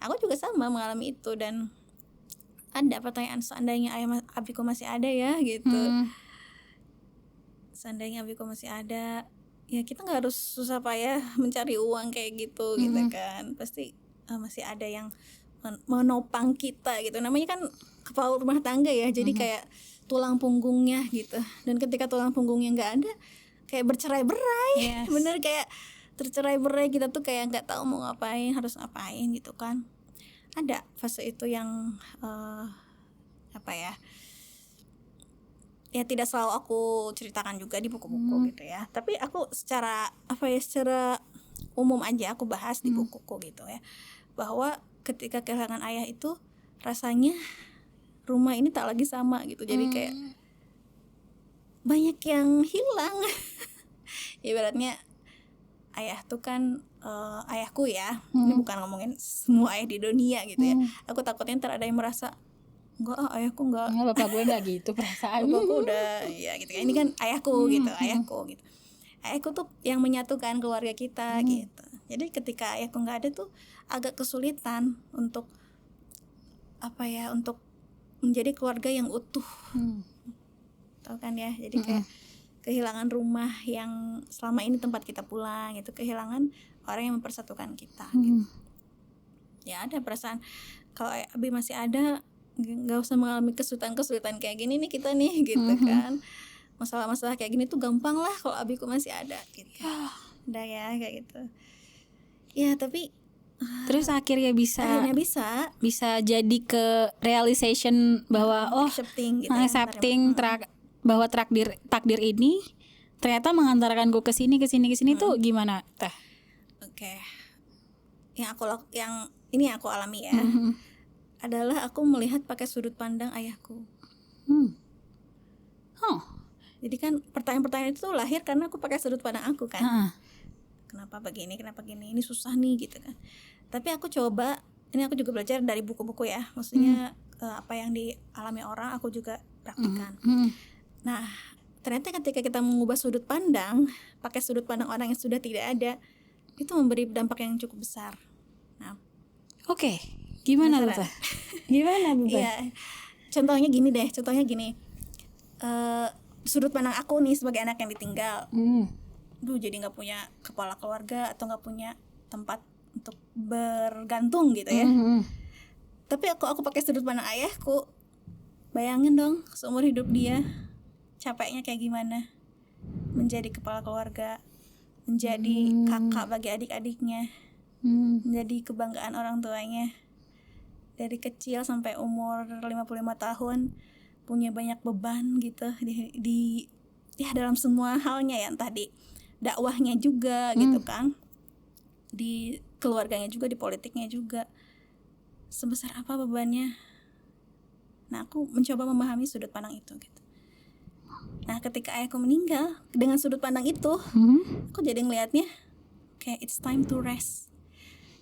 A: Aku juga sama mengalami itu, dan ada pertanyaan, seandainya abiku masih ada ya gitu, seandainya abiku masih ada ya kita nggak harus susah payah mencari uang kayak gitu gitu kan, pasti masih ada yang menopang kita gitu, namanya kan kepala rumah tangga ya, jadi kayak tulang punggungnya gitu. Dan ketika tulang punggungnya nggak ada, kayak bercerai-berai. Bener, kayak tercerai-berai, kita tuh kayak nggak tahu mau ngapain, harus ngapain gitu kan. Ada fase itu yang ya tidak selalu aku ceritakan juga di buku-buku gitu ya, tapi aku secara umum aja aku bahas di bukuku gitu ya, bahwa ketika kehilangan ayah itu rasanya rumah ini tak lagi sama gitu. Jadi kayak banyak yang hilang. Ibaratnya ayah tuh kan ayahku ya, ini bukan ngomongin semua ayah di dunia gitu ya. Aku takutnya ntar ada yang merasa enggak, ayahku enggak,
B: bapak gue enggak gitu perasaan.
A: bapakku udah ya gitu kan, ini kan ayahku gitu, ayahku tuh yang menyatukan keluarga kita gitu. Jadi ketika ayahku nggak ada tuh agak kesulitan untuk untuk menjadi keluarga yang utuh. Tahu kan ya, jadi kayak kehilangan rumah yang selama ini tempat kita pulang gitu, kehilangan orang yang mempersatukan kita gitu. Ya ada perasaan kalau Abi masih ada, nggak usah mengalami kesulitan kayak gini nih kita nih gitu kan. Masalah-masalah kayak gini tuh gampang lah kalau abiku masih ada gitu. Udah ya kayak gitu. Ya tapi
B: terus akhirnya bisa jadi ke realization bahwa
A: accepting gitu
B: accepting bahwa takdir ini ternyata mengantarkanku ke sini tuh gimana teh?
A: Oke. Yang ini aku alami ya. Adalah aku melihat pakai sudut pandang ayahku.
B: Oh.
A: Jadi kan pertanyaan-pertanyaan itu lahir karena aku pakai sudut pandang aku kan.
B: Heeh.
A: Kenapa begini, ini susah nih gitu kan. Tapi aku coba, ini aku juga belajar dari buku-buku ya. Maksudnya apa yang dialami orang aku juga praktikkan. Nah, ternyata ketika kita mengubah sudut pandang, pakai sudut pandang orang yang sudah tidak ada, itu memberi dampak yang cukup besar. Nah,
B: Oke. Gimana tuh?
A: penasaran?
B: Gimana Beban?
A: Iya. Contohnya gini. Sudut pandang aku nih sebagai anak yang ditinggal. Duh, jadi nggak punya kepala keluarga atau nggak punya tempat untuk bergantung gitu ya. Tapi aku pakai sudut pandang ayahku. Bayangin dong seumur hidup dia capeknya kayak gimana menjadi kepala keluarga, menjadi kakak bagi adik-adiknya, menjadi kebanggaan orang tuanya. Dari kecil sampai umur 55 tahun punya banyak beban gitu di ya dalam semua halnya ya, entah di dakwahnya juga gitu kan, di keluarganya juga, di politiknya juga. Sebesar apa bebannya? Nah, aku mencoba memahami sudut pandang itu gitu. Nah, ketika ayahku meninggal dengan sudut pandang itu, aku jadi ngelihatnya kayak it's time to rest.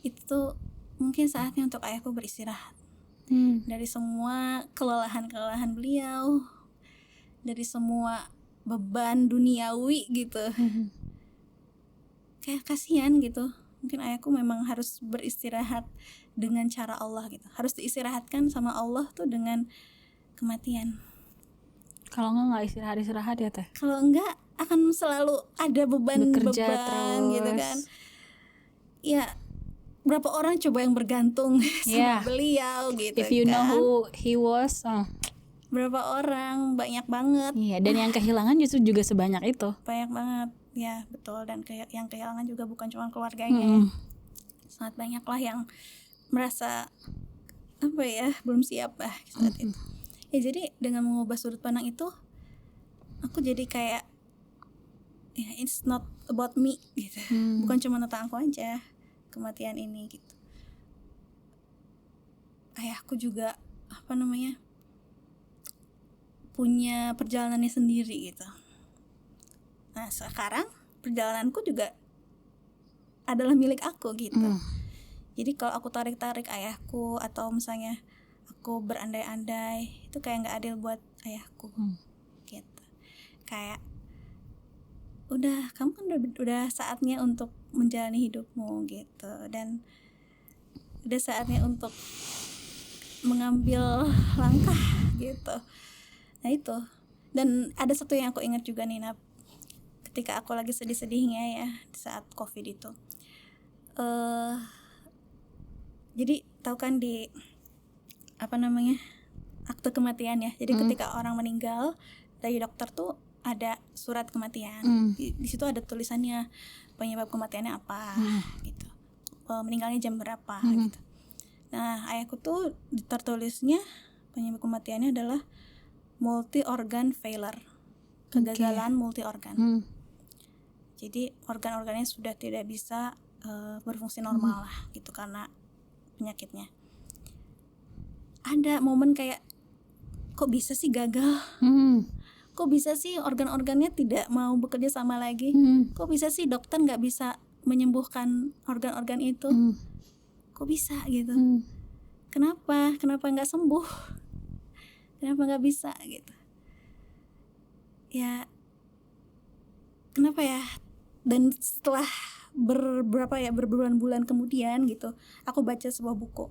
A: Itu mungkin saatnya untuk ayahku beristirahat dari semua kelelahan beliau, dari semua beban duniawi gitu. Kayak kasihan gitu. Mungkin ayahku memang harus beristirahat dengan cara Allah gitu. Harus diistirahatkan sama Allah tuh dengan kematian.
B: Kalau nggak istirahat ya Teh.
A: Kalau enggak akan selalu ada beban
B: Bekerja terus
A: gitu kan. Ya, berapa orang coba yang bergantung sama beliau gitu.
B: If you know who he was,
A: berapa orang, banyak banget.
B: Iya, dan yang kehilangan justru juga sebanyak itu.
A: Banyak banget, ya betul. Dan yang kehilangan juga bukan cuma keluarganya ya. Sangat banyak lah yang merasa apa ya, belum siap lah saat itu. Ya jadi dengan mengubah sudut pandang itu, aku jadi kayak ya it's not about me gitu. Bukan cuma tentang aku aja kematian ini gitu. Ayahku juga punya perjalanannya sendiri gitu. Nah, sekarang perjalananku juga adalah milik aku gitu. Jadi kalau aku tarik-tarik ayahku atau misalnya aku berandai-andai, itu kayak nggak adil buat ayahku gitu. Kayak kamu kan udah saatnya untuk menjalani hidupmu gitu, dan udah saatnya untuk mengambil langkah gitu. Nah itu. Dan ada satu yang aku ingat juga nih, Nap, ketika aku lagi sedih-sedihnya ya di saat COVID itu. Jadi tahu kan di akte kematian ya. Jadi ketika orang meninggal, dari dokter tuh ada surat kematian. Di situ ada tulisannya penyebab kematiannya apa gitu. Meninggalnya jam berapa gitu. Nah, ayahku tuh tertulisnya penyebab kematiannya adalah multi organ failure. Kegagalan multi organ. Jadi organ-organnya sudah tidak bisa berfungsi normal lah gitu karena penyakitnya. Ada momen kayak kok bisa sih gagal? Kok bisa sih organ-organnya tidak mau bekerja sama lagi? Kok bisa sih dokter nggak bisa menyembuhkan organ-organ itu? Kok bisa gitu? Kenapa nggak sembuh? Kenapa nggak bisa gitu? Ya kenapa ya? Dan setelah berbulan-bulan kemudian gitu, aku baca sebuah buku.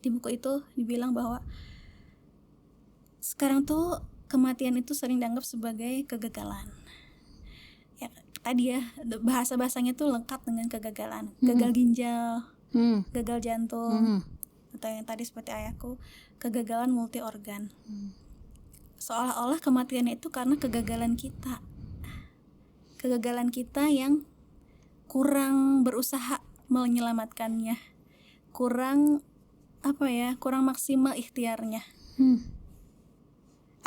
A: Di buku itu dibilang bahwa sekarang tuh kematian itu sering dianggap sebagai kegagalan. Ya tadi ya, bahasa-bahasanya tuh lengkap dengan kegagalan. Gagal ginjal, gagal jantung, atau yang tadi seperti ayahku, kegagalan multi organ. Seolah-olah kematian itu karena kegagalan kita. Kegagalan kita yang kurang berusaha menyelamatkannya. Kurang maksimal ikhtiarnya.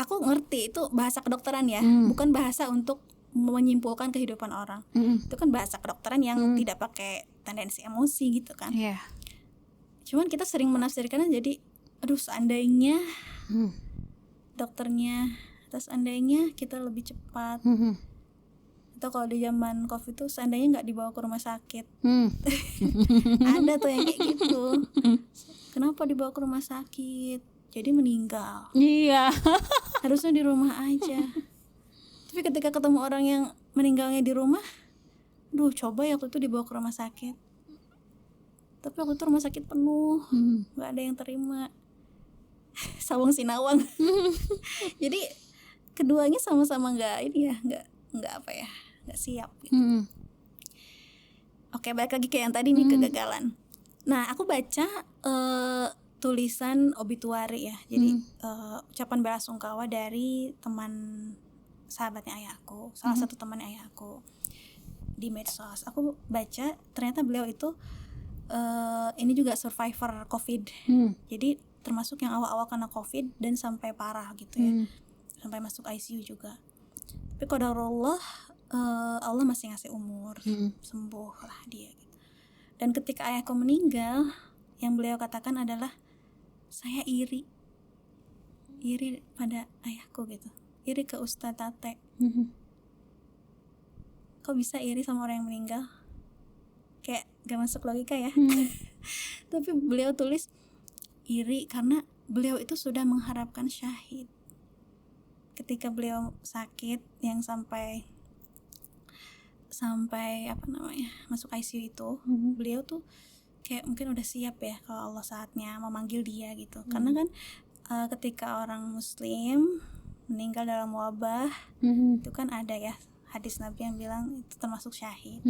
A: Aku ngerti itu bahasa kedokteran ya, bukan bahasa untuk menyimpulkan kehidupan orang. Itu kan bahasa kedokteran yang tidak pakai tendensi emosi gitu kan. Cuman kita sering menafsirkannya jadi aduh seandainya dokternya terus seandainya kita lebih cepat, atau kalau di zaman COVID tuh seandainya nggak dibawa ke rumah sakit. Ada tuh yang kayak gitu. Kenapa dibawa ke rumah sakit? Jadi meninggal.
B: Iya.
A: Harusnya di rumah aja. Tapi ketika ketemu orang yang meninggalnya di rumah, coba ya waktu itu dibawa ke rumah sakit. Tapi waktu itu rumah sakit penuh, nggak ada yang terima. Sawang sinawang. Jadi keduanya sama-sama nggak siap gitu. Oke, balik lagi ke yang tadi nih, kegagalan. Nah, aku baca tulisan obituari ya. Jadi ucapan belasungkawa dari teman sahabatnya ayahku, salah satu teman ayahku di medsos. Aku baca ternyata beliau itu ini juga survivor COVID. Jadi termasuk yang awal-awal kena COVID dan sampai parah gitu ya. Sampai masuk ICU juga. Tapi qadarullah, Allah masih ngasih umur, sembuh lah dia gitu. Dan ketika ayahku meninggal, yang beliau katakan adalah, saya iri pada ayahku gitu, iri ke Ustadz Tate. Kok bisa iri sama orang yang meninggal? Kayak gak masuk logika ya. Tapi beliau tulis iri karena beliau itu sudah mengharapkan syahid. Ketika beliau sakit yang sampai masuk ICU itu, beliau tuh kayak mungkin udah siap ya kalau Allah saatnya memanggil dia gitu. Karena kan ketika orang muslim meninggal dalam wabah, itu kan ada ya hadis Nabi yang bilang itu termasuk syahid.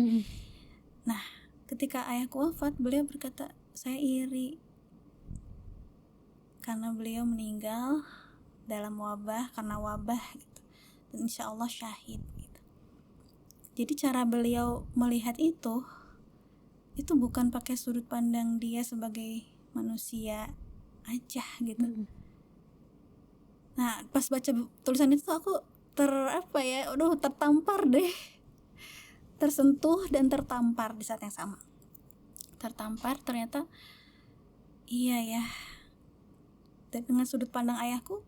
A: Nah, ketika ayahku wafat, beliau berkata, saya iri karena beliau meninggal dalam wabah, karena wabah gitu. Dan insya Allah syahid gitu. Jadi cara beliau melihat itu bukan pakai sudut pandang dia sebagai manusia aja gitu. Nah, pas baca tulisan itu aku tertampar deh, tersentuh dan tertampar di saat yang sama. Tertampar, ternyata iya ya. Dan dengan sudut pandang ayahku,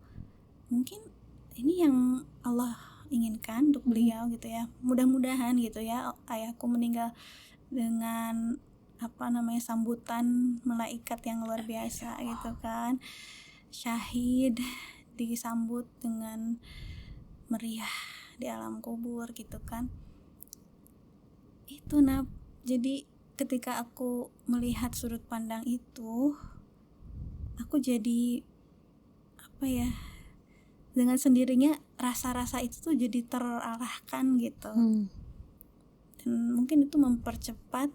A: mungkin ini yang Allah inginkan untuk beliau gitu ya. Mudah-mudahan gitu ya, ayahku meninggal dengan sambutan malaikat yang luar biasa gitu kan. Syahid disambut dengan meriah di alam kubur gitu kan. Itu jadi ketika aku melihat sudut pandang itu, aku jadi dengan sendirinya rasa-rasa itu tuh jadi terarahkan gitu. Dan mungkin itu mempercepat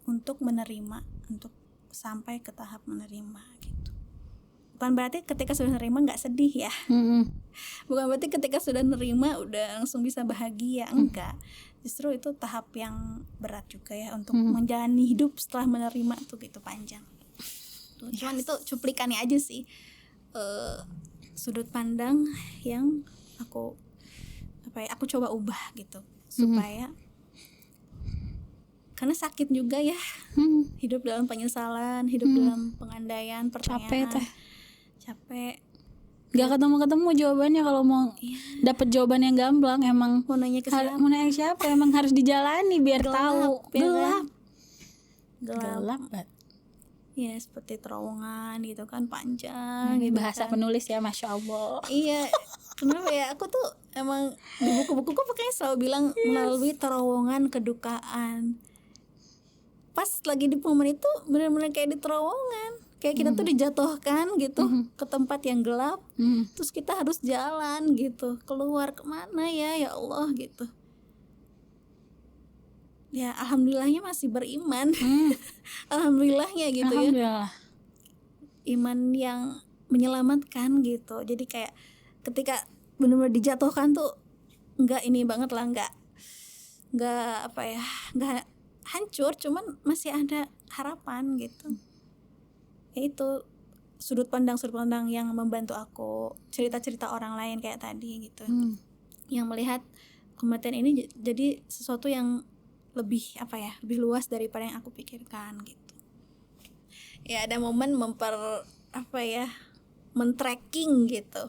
A: untuk menerima, untuk sampai ke tahap menerima gitu. Bukan berarti ketika sudah menerima nggak sedih ya. Bukan berarti ketika sudah menerima udah langsung bisa bahagia, enggak. Justru itu tahap yang berat juga ya untuk menjalani hidup setelah menerima tuh gitu, panjang. Cuman itu cuplikannya aja sih, sudut pandang yang aku coba ubah gitu, supaya karena sakit juga ya, hidup dalam penyesalan, hidup dalam pengandaian, pertanyaan, capek.
B: Gak ketemu jawabannya. Kalau mau dapat jawaban yang gamblang, emang
A: Mau nanya ke siapa?
B: mau nanya siapa, emang harus dijalani biar tahu.
A: Gelap. Ya seperti terowongan gitu kan, panjang
B: Ini
A: gitu
B: bahasa
A: kan.
B: penulis ya, Masya Allah.
A: Iya, kenapa ya, aku tuh emang di buku-bukuku pokoknya selalu bilang melalui terowongan kedukaan. Pas lagi di momen itu benar-benar kayak di terowongan, kayak kita tuh dijatuhkan gitu ke tempat yang gelap, terus kita harus jalan gitu, keluar kemana ya Allah gitu. Ya alhamdulillahnya masih beriman. Alhamdulillahnya gitu
B: Alhamdulillah.
A: ya, iman yang menyelamatkan gitu. Jadi kayak ketika benar-benar dijatuhkan tuh nggak ini banget lah, nggak nggak hancur, cuman masih ada harapan gitu. Itu sudut pandang yang membantu aku, cerita-cerita orang lain kayak tadi gitu, yang melihat kematian ini jadi sesuatu yang lebih lebih luas daripada yang aku pikirkan gitu. Ya ada momen men-tracking gitu.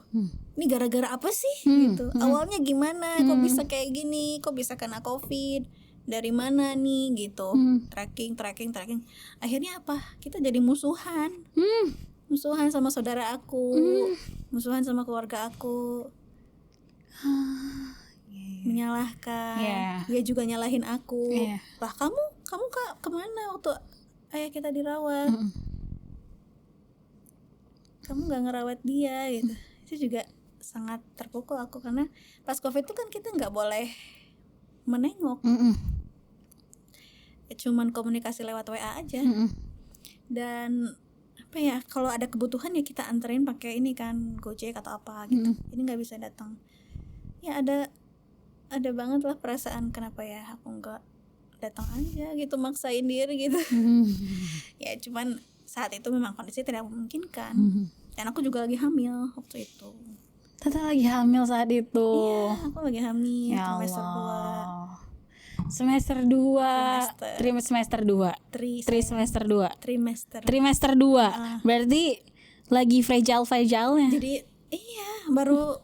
A: Ini gara-gara apa sih gitu. Awalnya gimana? Kok bisa kayak gini? Kok bisa kena COVID? Dari mana nih gitu. Tracking. Akhirnya apa? Kita jadi musuhan. Musuhan sama saudara aku. Musuhan sama keluarga aku. Menyalahkan. Dia juga nyalahin aku. Lah kamu kemana waktu ayah kita dirawat? Kamu gak ngerawat dia gitu. Itu juga sangat terpukul aku, karena pas COVID itu kan kita nggak boleh menengok. Ya, cuman komunikasi lewat WA aja. Dan apa ya, kalau ada kebutuhan ya kita anterin pakai ini kan, Gojek atau apa gitu. Ini nggak bisa datang. Ya ada banget lah perasaan kenapa ya aku nggak datang aja gitu, maksain diri gitu. Ya cuman saat itu memang kondisi tidak memungkinkan. Dan aku juga lagi hamil waktu itu.
B: Tata lagi hamil saat itu.
A: Iya, aku lagi hamil
B: Ya
A: semester
B: Allah. Semester 2. Semester 2. Trimester 2. Berarti lagi fragile-fragile-nya.
A: Jadi iya, baru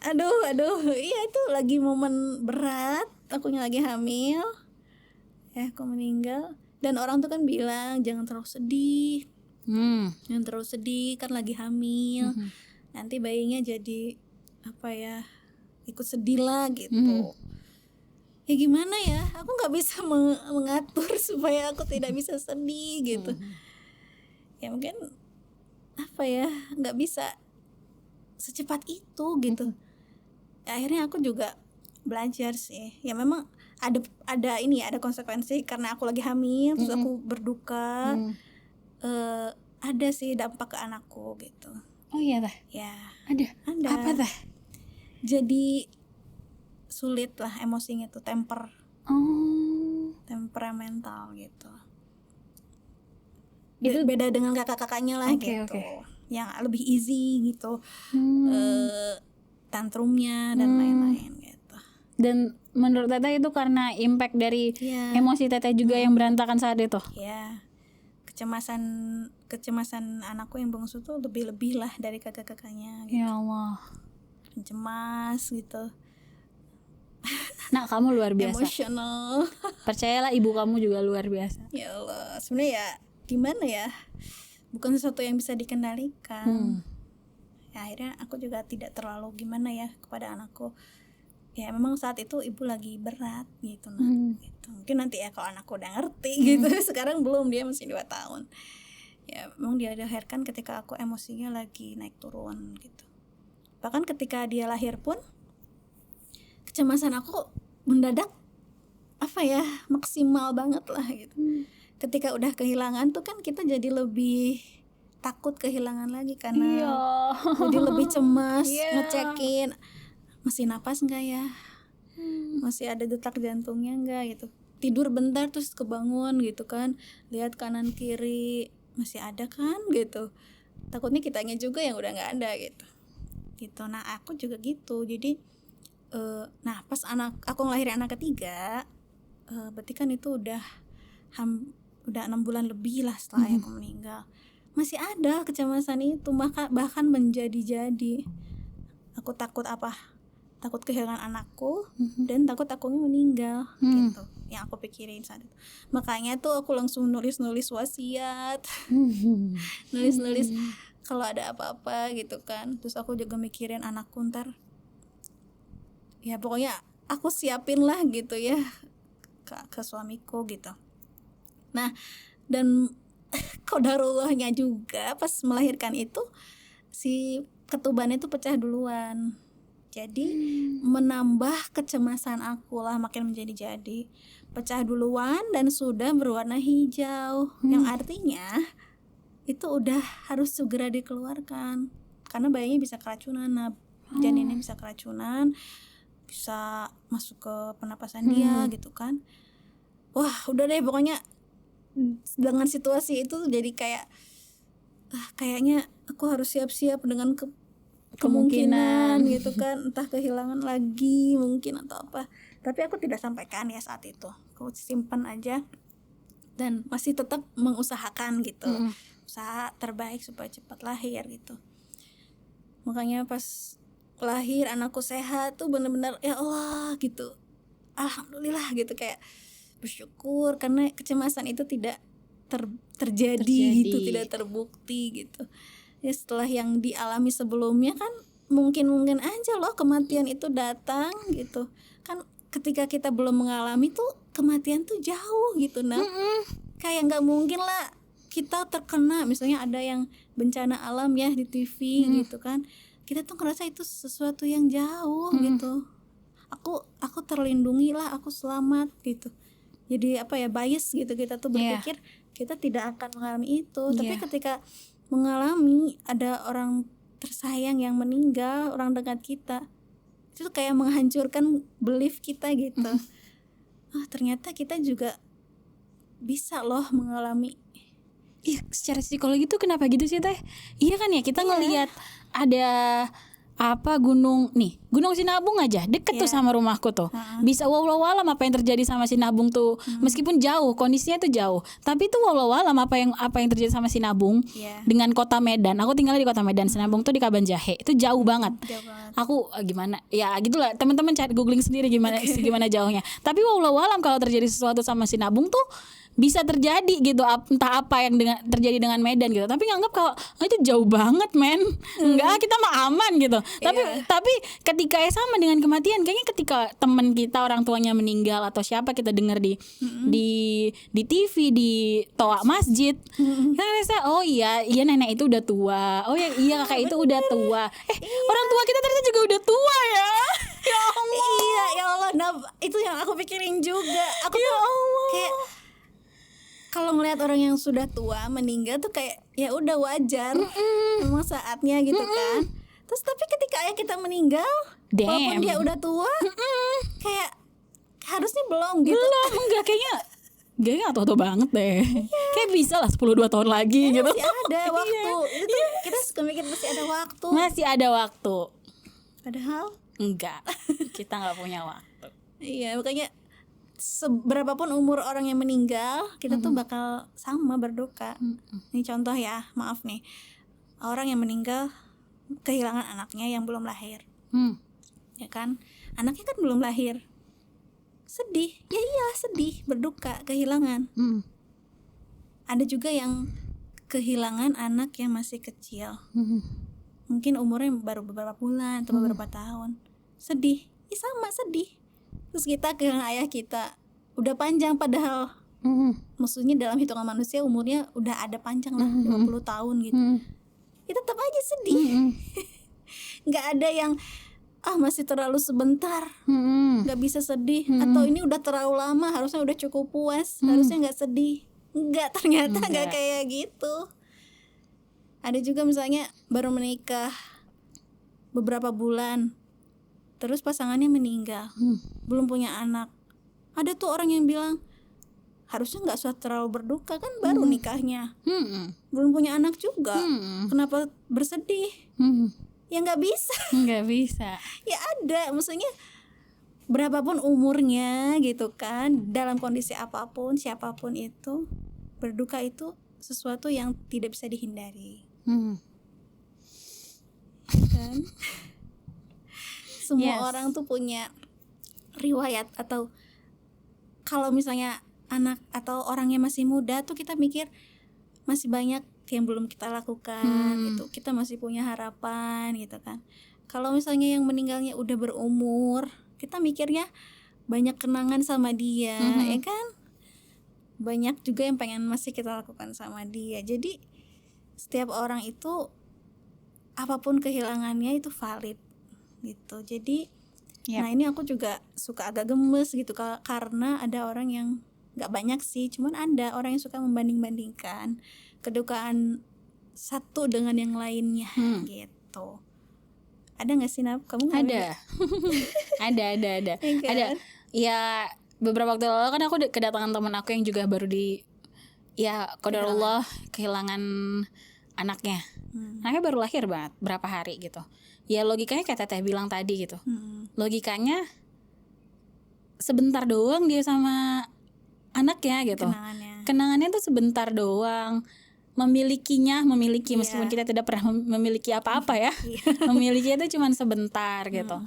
A: aduh, iya itu lagi momen berat, akunya lagi hamil. Aku meninggal. Dan orang tuh kan bilang jangan terlalu sedih. Jangan terlalu sedih, kan lagi hamil. Nanti bayinya jadi apa ya, ikut sedih lah gitu. Ya gimana ya, aku nggak bisa mengatur supaya aku tidak bisa sedih gitu. Ya mungkin apa ya, nggak bisa secepat itu gitu. Akhirnya aku juga belajar sih. Ya memang ada ini ya, ada konsekuensi karena aku lagi hamil, terus aku berduka. Ada sih dampak ke anakku gitu.
B: Oh iya tah?
A: Ya
B: Ada. Apa tah?
A: Jadi sulit lah emosinya tuh, temperamental gitu.
B: Itu
A: beda dengan kakak-kakaknya lah gitu. Yang lebih easy gitu. Tantrumnya dan lain-lain gitu.
B: Dan menurut Teteh itu karena impact dari emosi Teteh juga yang berantakan saat itu.
A: Ya. Kecemasan anakku yang bungsu tuh lebih lah dari kakak-kakaknya gitu.
B: Ya Allah.
A: Cemas gitu.
B: Nah, kamu luar biasa.
A: Emosional.
B: Percayalah, ibu kamu juga luar biasa.
A: Ya Allah, sebenarnya ya gimana ya? Bukan sesuatu yang bisa dikendalikan. Ya, akhirnya aku juga tidak terlalu gimana ya kepada anakku. Ya memang saat itu ibu lagi berat gitu, gitu. Mungkin nanti ya kalau anakku udah ngerti gitu. Sekarang belum, dia masih 2 tahun. Ya memang dia dilahirkan ketika aku emosinya lagi naik turun gitu. Bahkan ketika dia lahir pun kecemasan aku mendadak apa ya, maksimal banget lah gitu. Ketika udah kehilangan tuh kan kita jadi lebih takut kehilangan lagi karena jadi lebih cemas, ngecekin masih napas enggak ya, masih ada detak jantungnya enggak gitu. Tidur bentar terus kebangun gitu kan, lihat kanan kiri masih ada kan gitu. Takutnya kitanya juga yang udah nggak ada gitu. Nah aku juga gitu. Jadi nah pas aku ngelahirin anak ketiga, berarti kan itu udah 6 bulan lebih lah setelah aku meninggal. Masih ada kecemasan itu, bahkan menjadi-jadi. Aku takut kehilangan anakku dan takut akunya meninggal gitu. Yang aku pikirin saat itu. Makanya tuh aku langsung nulis wasiat. nulis kalau ada apa-apa gitu kan. Terus aku juga mikirin anakku ntar. Ya pokoknya aku siapin lah gitu ya ke suamiku gitu. Nah, dan qadarullahnya juga pas melahirkan itu si ketuban itu pecah duluan. Jadi menambah kecemasan aku lah, makin menjadi-jadi. Pecah duluan dan sudah berwarna hijau. Yang artinya itu udah harus segera dikeluarkan. Karena bayinya bisa keracunan. Nah, janinnya bisa keracunan, bisa masuk ke pernapasan dia gitu kan. Wah, udah deh pokoknya dengan situasi itu jadi kayak kayaknya aku harus siap-siap dengan kemungkinan gitu kan, entah kehilangan lagi mungkin atau apa. Tapi aku tidak sampaikan ya saat itu, aku simpan aja dan masih tetap mengusahakan gitu, usaha terbaik supaya cepat lahir gitu. Makanya pas lahir anakku sehat tuh bener-bener ya Allah gitu, alhamdulillah gitu, kayak bersyukur karena kecemasan itu tidak terjadi gitu, tidak terbukti gitu. Ya setelah yang dialami sebelumnya kan mungkin aja loh kematian itu datang gitu kan. Ketika kita belum mengalami tuh kematian tuh jauh gitu, kayak nggak mungkin lah kita terkena, misalnya ada yang bencana alam ya di TV gitu kan, kita tuh ngerasa itu sesuatu yang jauh gitu. Aku terlindungi lah, aku selamat gitu. Jadi apa ya, bias gitu, kita tuh berpikir kita tidak akan mengalami itu. Tapi ketika mengalami ada orang tersayang yang meninggal, orang dekat kita, itu kayak menghancurkan belief kita gitu. Ternyata kita juga bisa loh mengalami.
B: Secara psikologi tuh kenapa gitu sih Teh? Iya kan ya, kita ngelihat ada gunung Sinabung aja deket tuh sama rumahku tuh. Bisa walau alam apa yang terjadi sama Sinabung tuh, meskipun jauh kondisinya tuh jauh, tapi tuh walau alam apa yang terjadi sama Sinabung dengan kota Medan. Aku tinggalnya di kota Medan, Sinabung tuh di Kabanjahe, itu jauh banget. Aku gimana ya gitulah, teman-teman cari googling sendiri gimana jauhnya. Tapi walau alam kalau terjadi sesuatu sama Sinabung tuh bisa terjadi gitu, entah apa yang terjadi dengan Medan gitu. Tapi nganggap kalau itu jauh banget men, enggak, kita mah aman gitu. Tapi ketika sama dengan kematian, kayaknya ketika teman kita orang tuanya meninggal atau siapa kita dengar di TV, di toa masjid, kita ngerasa oh iya nenek itu udah tua, oh iya kakak itu udah tua, orang tua kita ternyata juga udah tua ya. Ya Allah.
A: Iya ya Allah, nah itu yang aku pikirin juga. Aku tuh kayak kalau ngelihat orang yang sudah tua meninggal tuh kayak ya udah wajar, memang saatnya gitu kan. Terus tapi ketika ayah kita meninggal, walaupun dia udah tua, kayak harusnya belum gitu.
B: Enggak, kayaknya gak tua-tua banget deh. Kayak bisa lah 10-2 tahun lagi gitu.
A: Masih ada waktu. Itu kita suka mikir masih ada waktu.
B: Masih ada waktu.
A: Padahal
B: enggak, kita gak punya waktu.
A: Iya, makanya seberapapun umur orang yang meninggal, kita tuh bakal sama berduka. Ini contoh ya, maaf nih, orang yang meninggal kehilangan anaknya yang belum lahir, ya kan, anaknya kan belum lahir, sedih, ya iyalah sedih, berduka, kehilangan. Ada juga yang kehilangan anak yang masih kecil, mungkin umurnya baru beberapa bulan atau beberapa tahun, sedih, ya sama sedih. Terus kita kehilangan ayah kita udah panjang, padahal maksudnya dalam hitungan manusia umurnya udah ada panjang lah, 50 tahun gitu. Ya tetap aja sedih. Nggak ada yang masih terlalu sebentar, nggak bisa sedih, atau ini udah terlalu lama, harusnya udah cukup puas, harusnya nggak sedih. Nggak, ternyata nggak kayak gitu. Ada juga misalnya baru menikah beberapa bulan, terus pasangannya meninggal, belum punya anak. Ada tuh orang yang bilang harusnya nggak usah terlalu berduka, kan baru nikahnya, belum punya anak juga, kenapa bersedih? Ya nggak bisa. Ya ada, maksudnya berapapun umurnya gitu kan, dalam kondisi apapun, siapapun itu, berduka itu sesuatu yang tidak bisa dihindari. Kan? Semua orang tuh punya riwayat, atau kalau misalnya anak atau orangnya masih muda tuh kita mikir masih banyak yang belum kita lakukan gitu, kita masih punya harapan gitu kan. Kalau misalnya yang meninggalnya udah berumur, kita mikirnya banyak kenangan sama dia, ya kan, banyak juga yang pengen masih kita lakukan sama dia. Jadi setiap orang itu apapun kehilangannya itu valid gitu. Jadi nah ini aku juga suka agak gemes gitu, karena ada orang yang nggak banyak sih, cuman ada orang yang suka membanding-bandingkan kedukaan satu dengan yang lainnya gitu. Ada nggak sih, Nap? Kamu
B: ada? ada ya. Beberapa waktu lalu kan aku kedatangan teman aku yang juga baru qadarullah kehilangan anaknya. Anaknya baru lahir banget, berapa hari gitu. Ya logikanya kayak Teteh bilang tadi gitu. Logikanya sebentar doang dia sama anaknya gitu. Kenangannya tuh sebentar doang. Memiliki meskipun kita tidak pernah memiliki apa-apa ya. Memiliki itu cuma sebentar gitu.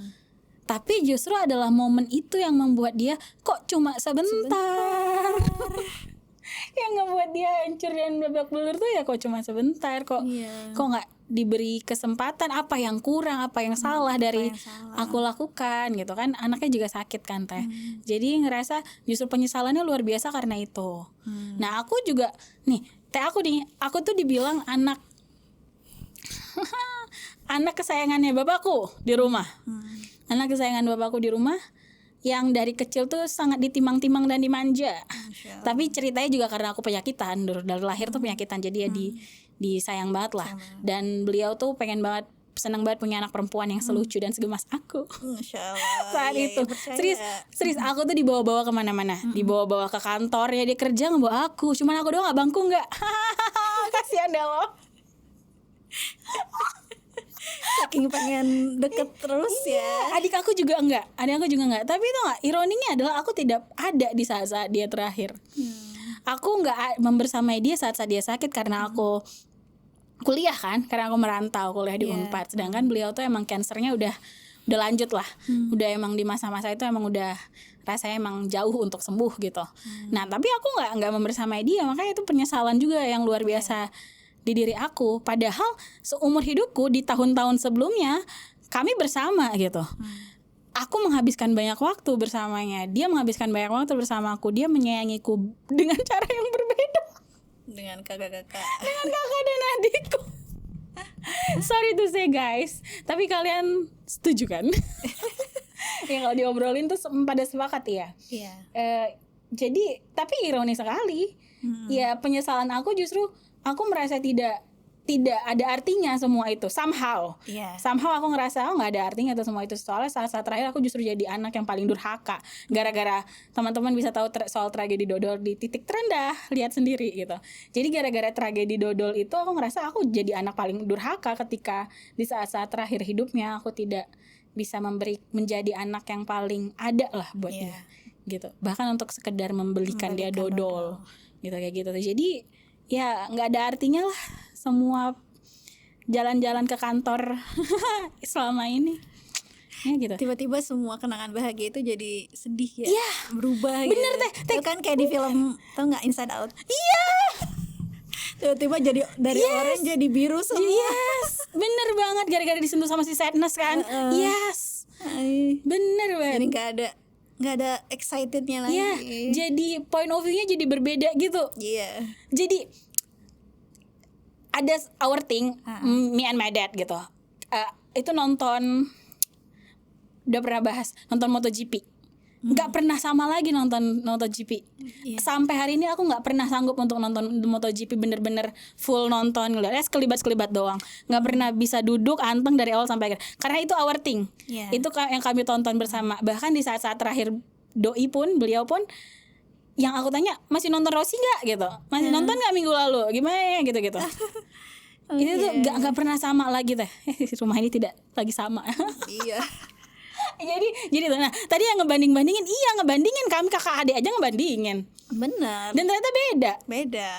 B: Tapi justru adalah momen itu yang membuat dia kok cuma sebentar. Yang ngebuat dia hancur dan babak belur tuh ya kok cuma sebentar, kok nggak diberi kesempatan, apa yang kurang, apa yang salah dari aku lakukan gitu kan. Anaknya juga sakit kan Teh. Jadi ngerasa justru penyesalannya luar biasa karena itu. Nah aku juga nih Teh, aku tuh dibilang anak anak kesayangannya bapakku di rumah. Anak kesayangan bapakku di rumah yang dari kecil tuh sangat ditimang-timang dan dimanja. Tapi ceritanya juga karena aku penyakitan, dari lahir tuh penyakitan, jadi ya disayang banget lah. Dan beliau tuh senang banget punya anak perempuan yang selucu dan segemas aku. Saat itu serius aku tuh dibawa-bawa kemana-mana, dibawa-bawa ke kantor ya, dia kerja ngebawa aku, cuman aku doang nggak bangku nggak. Kasihan deh lo.
A: Saking pengen deket terus ya.
B: Adik aku juga enggak. Tapi itu enggak, ironinya adalah aku tidak ada di saat-saat dia terakhir. Aku enggak membersamai dia saat-saat dia sakit karena aku kuliah kan, karena aku merantau kuliah di Unpad. Sedangkan beliau tuh emang kansernya udah lanjut lah. Udah emang di masa-masa itu emang udah rasanya emang jauh untuk sembuh gitu. Nah, tapi aku enggak membersamai dia, makanya itu penyesalan juga yang luar biasa di diri aku. Padahal seumur hidupku di tahun-tahun sebelumnya kami bersama gitu. Aku menghabiskan banyak waktu bersamanya, dia menghabiskan banyak waktu bersama aku. Dia menyayangiku dengan cara yang berbeda,
A: dengan kakak
B: dan adikku. Sorry to say guys, tapi kalian setuju kan? Ya kalau diobrolin tuh pada sepakat ya. Jadi tapi ironis sekali. Ya penyesalan aku justru aku merasa tidak ada artinya semua itu somehow aku ngerasa nggak ada artinya itu semua itu. Soalnya saat terakhir aku justru jadi anak yang paling durhaka gara-gara teman-teman bisa tahu soal tragedi dodol di titik terendah, lihat sendiri gitu. Jadi gara-gara tragedi dodol itu aku ngerasa aku jadi anak paling durhaka ketika di saat-saat terakhir hidupnya aku tidak bisa menjadi anak yang paling ada lah buat dia gitu, bahkan untuk sekedar membelikan dia dodol gitu kayak gitu. Jadi ya nggak ada artinya lah semua jalan-jalan ke kantor selama ini ya gitu.
A: Tiba-tiba semua kenangan bahagia itu jadi sedih ya, berubah
B: bener
A: gitu.
B: Teh
A: Itu kan kayak di film, tau nggak, Inside Out? Tiba-tiba jadi dari orange jadi biru semua.
B: Bener banget, gara-gara disentuh sama si sadness kan. Bener banget.
A: Jadi nggak ada excitednya lagi.
B: Jadi point of view-nya jadi berbeda gitu. Jadi ada our thing, me and my dad gitu. Itu nonton, udah pernah bahas nonton MotoGP. Nggak pernah sama lagi nonton MotoGP. Sampai hari ini aku nggak pernah sanggup untuk nonton MotoGP bener-bener full nonton, ngeliat sekelibat doang. Nggak pernah bisa duduk anteng dari awal sampai akhir. Karena itu our thing. Itu yang kami tonton bersama. Bahkan di saat-saat terakhir beliau pun yang aku tanya, masih nonton Rossi nggak gitu, masih nonton nggak minggu lalu, gimana ya gitu. Ini tuh nggak pernah sama lagi Teh. Rumah ini tidak lagi sama. Jadi tuh, nah tadi yang ngebandingin kami kakak adik aja ngebandingin.
A: Benar.
B: Dan ternyata beda.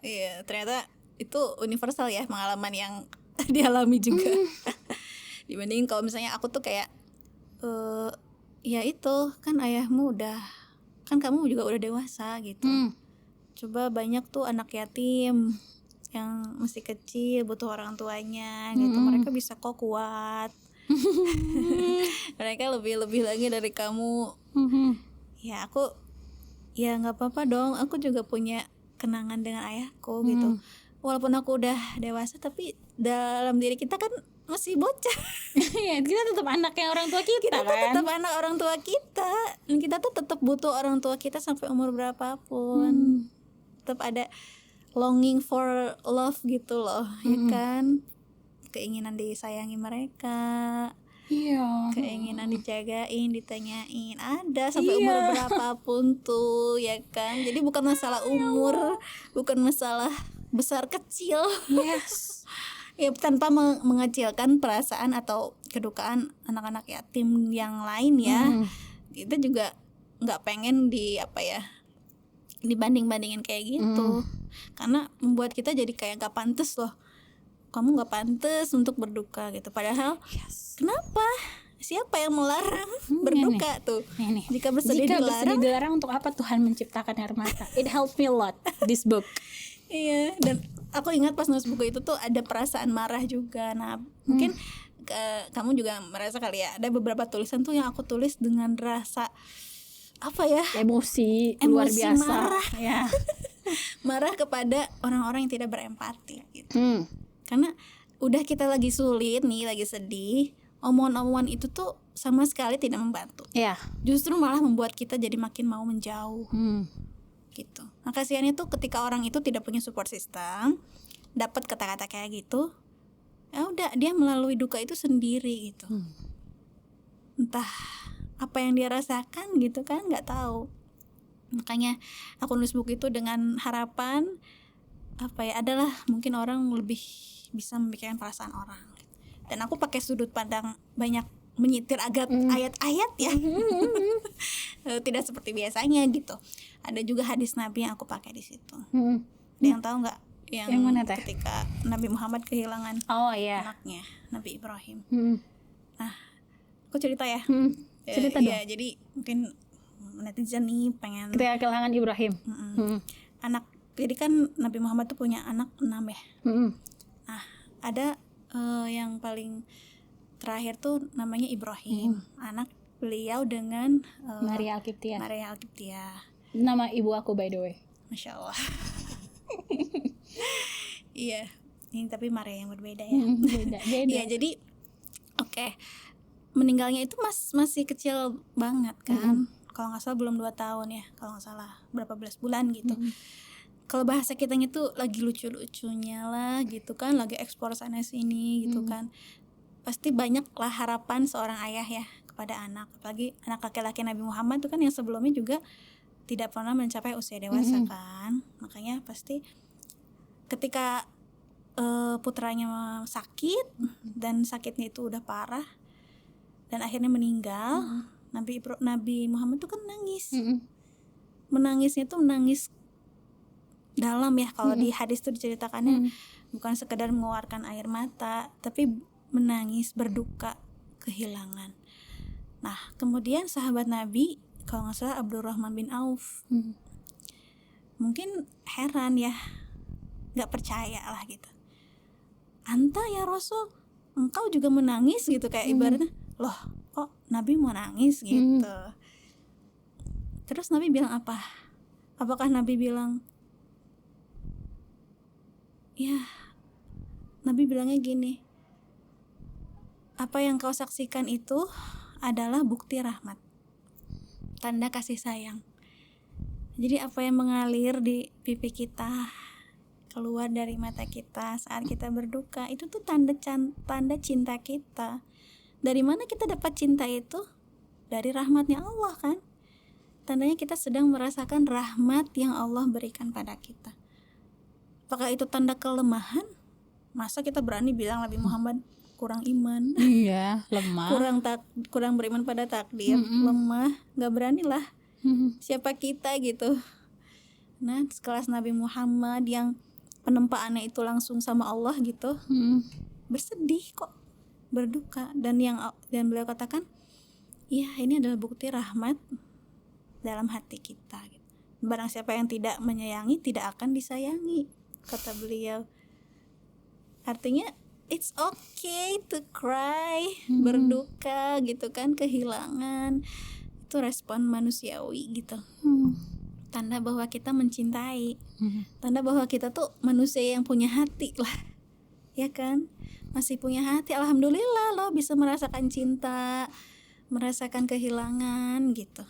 A: Iya, ternyata itu universal ya, pengalaman yang dialami juga. Dibandingin kalau misalnya aku tuh kayak ya itu kan ayahmu kan kamu juga udah dewasa gitu. Coba banyak tuh anak yatim yang masih kecil butuh orang tuanya gitu. Mereka bisa kok kuat. Mereka lebih lagi dari kamu. Ya aku ya nggak apa-apa dong, aku juga punya kenangan dengan ayahku gitu. Walaupun aku udah dewasa, tapi dalam diri kita kan masih bocah.
B: Kita tetap anaknya orang tua kita kan.
A: Tetap anak orang tua kita, dan kita tuh tetap butuh orang tua kita sampai umur berapapun. Tetap ada longing for love gitu loh, ya kan? Keinginan disayangi mereka. Keinginan dijagain, ditanyain, ada sampai umur berapapun tuh, ya kan? Jadi bukan masalah umur, bukan masalah besar kecil. Ya tanpa mengecilkan perasaan atau kedukaan anak-anak yatim yang lain ya. Kita juga nggak pengen dibanding-bandingin kayak gitu. Karena membuat kita jadi kayak gak pantas loh, kamu gak pantas untuk berduka gitu. Padahal kenapa? Siapa yang melarang berduka tuh?
B: Nih.
A: Jika bersedih
B: dilarang, untuk apa Tuhan menciptakan air mata? It helped me a lot, this book.
A: Iya, dan aku ingat pas nulis buku itu tuh ada perasaan marah juga. Nah, mungkin kamu juga merasa kali ya, ada beberapa tulisan tuh yang aku tulis dengan rasa apa ya?
B: Emosi luar biasa.
A: Marah.
B: Ya.
A: Marah kepada orang-orang yang tidak berempati gitu. Karena udah kita lagi sulit nih, lagi sedih, omongan-omongan itu tuh sama sekali tidak membantu.
B: Ya.
A: Justru malah membuat kita jadi makin mau menjauh. Gitu. Nah, kasihannya tuh ketika orang itu tidak punya support system, dapat kata-kata kayak gitu, ya udah dia melalui duka itu sendiri gitu. Entah apa yang dia rasakan gitu kan, nggak tahu. Makanya aku nulis buku itu dengan harapan apa ya, adalah mungkin orang lebih bisa memikirkan perasaan orang. Dan aku pakai sudut pandang banyak menyitir ayat-ayat ya. Tidak seperti biasanya gitu. Ada juga hadis Nabi yang aku pakai di situ. Ada yang tahu nggak? Yang
B: mana teh?
A: Ketika Nabi Muhammad kehilangan
B: anaknya
A: Nabi Ibrahim. Nah, aku cerita ya.
B: Cerita dong.
A: Ya, jadi mungkin netizen nih pengen
B: Ketika kehilangan Ibrahim.
A: Anak. Jadi kan Nabi Muhammad tuh punya anak 6 ya. Nah, ada yang paling terakhir tuh namanya Ibrahim. Anak beliau dengan
B: Maria Alkiptia. Nama ibu aku by the way.
A: Masya Allah. Iya, ini tapi Maria yang berbeda ya.
B: Beda.
A: Iya, jadi oke. Meninggalnya itu masih kecil banget kan. Kalau nggak salah belum 2 tahun ya. Kalau nggak salah berapa belas bulan gitu. Kalau bahasa kitanya tuh lagi lucu-lucunya lah gitu kan, lagi ekspor sana sini gitu kan. Pasti banyak lah harapan seorang ayah ya kepada anak. Apalagi anak laki-laki Nabi Muhammad tuh kan yang sebelumnya juga tidak pernah mencapai usia dewasa kan. Makanya pasti ketika putranya sakit dan sakitnya itu udah parah dan akhirnya meninggal, Nabi Muhammad tuh kan nangis. Menangisnya tuh menangis dalam ya. Kalau di hadis tuh diceritakannya bukan sekedar mengeluarkan air mata, tapi menangis berduka kehilangan. Nah, kemudian sahabat Nabi, kalau nggak salah Abdurrahman bin Auf, mungkin heran ya, nggak percaya lah gitu. Anta ya Rasul, engkau juga menangis gitu, kayak ibaratnya, loh kok Nabi mau nangis gitu. Terus Nabi bilang apa? Apakah Nabi bilang, ya, Nabi bilangnya gini, apa yang kau saksikan itu adalah bukti rahmat, tanda kasih sayang. Jadi apa yang mengalir di pipi kita, keluar dari mata kita saat kita berduka, itu tuh tanda cinta kita. Dari mana kita dapat cinta itu? Dari rahmatnya Allah kan. Tandanya kita sedang merasakan rahmat yang Allah berikan pada kita. Apakah itu tanda kelemahan? Masa kita berani bilang Nabi Muhammad kurang iman?
B: Iya, lemah.
A: Kurang beriman pada takdir, lemah, nggak berani lah. Siapa kita gitu? Nah, sekelas Nabi Muhammad yang penempaannya itu langsung sama Allah gitu, bersedih kok, berduka, dan beliau katakan, iya, ini adalah bukti rahmat dalam hati kita. Barang siapa yang tidak menyayangi tidak akan disayangi, kata beliau. Artinya it's okay to cry, berduka gitu kan, kehilangan, itu respon manusiawi gitu. Tanda bahwa kita mencintai, tanda bahwa kita tuh manusia yang punya hati lah, ya kan, masih punya hati. Alhamdulillah lo bisa merasakan cinta, merasakan kehilangan gitu.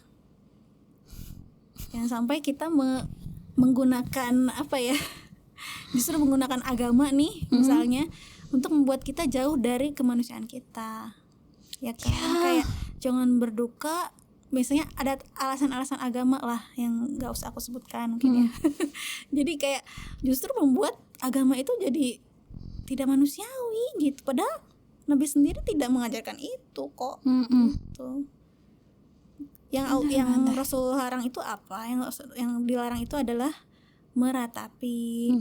A: Jangan sampai kita menggunakan apa ya, justru menggunakan agama nih misalnya untuk membuat kita jauh dari kemanusiaan kita, ya kan. Kayak jangan berduka, biasanya ada alasan-alasan agama lah yang gak usah aku sebutkan mungkin ya. Jadi kayak justru membuat agama itu jadi tidak manusiawi gitu, padahal Nabi sendiri tidak mengajarkan itu kok. Gitu. Yang Rasul larang itu apa? Yang dilarang itu adalah meratapi.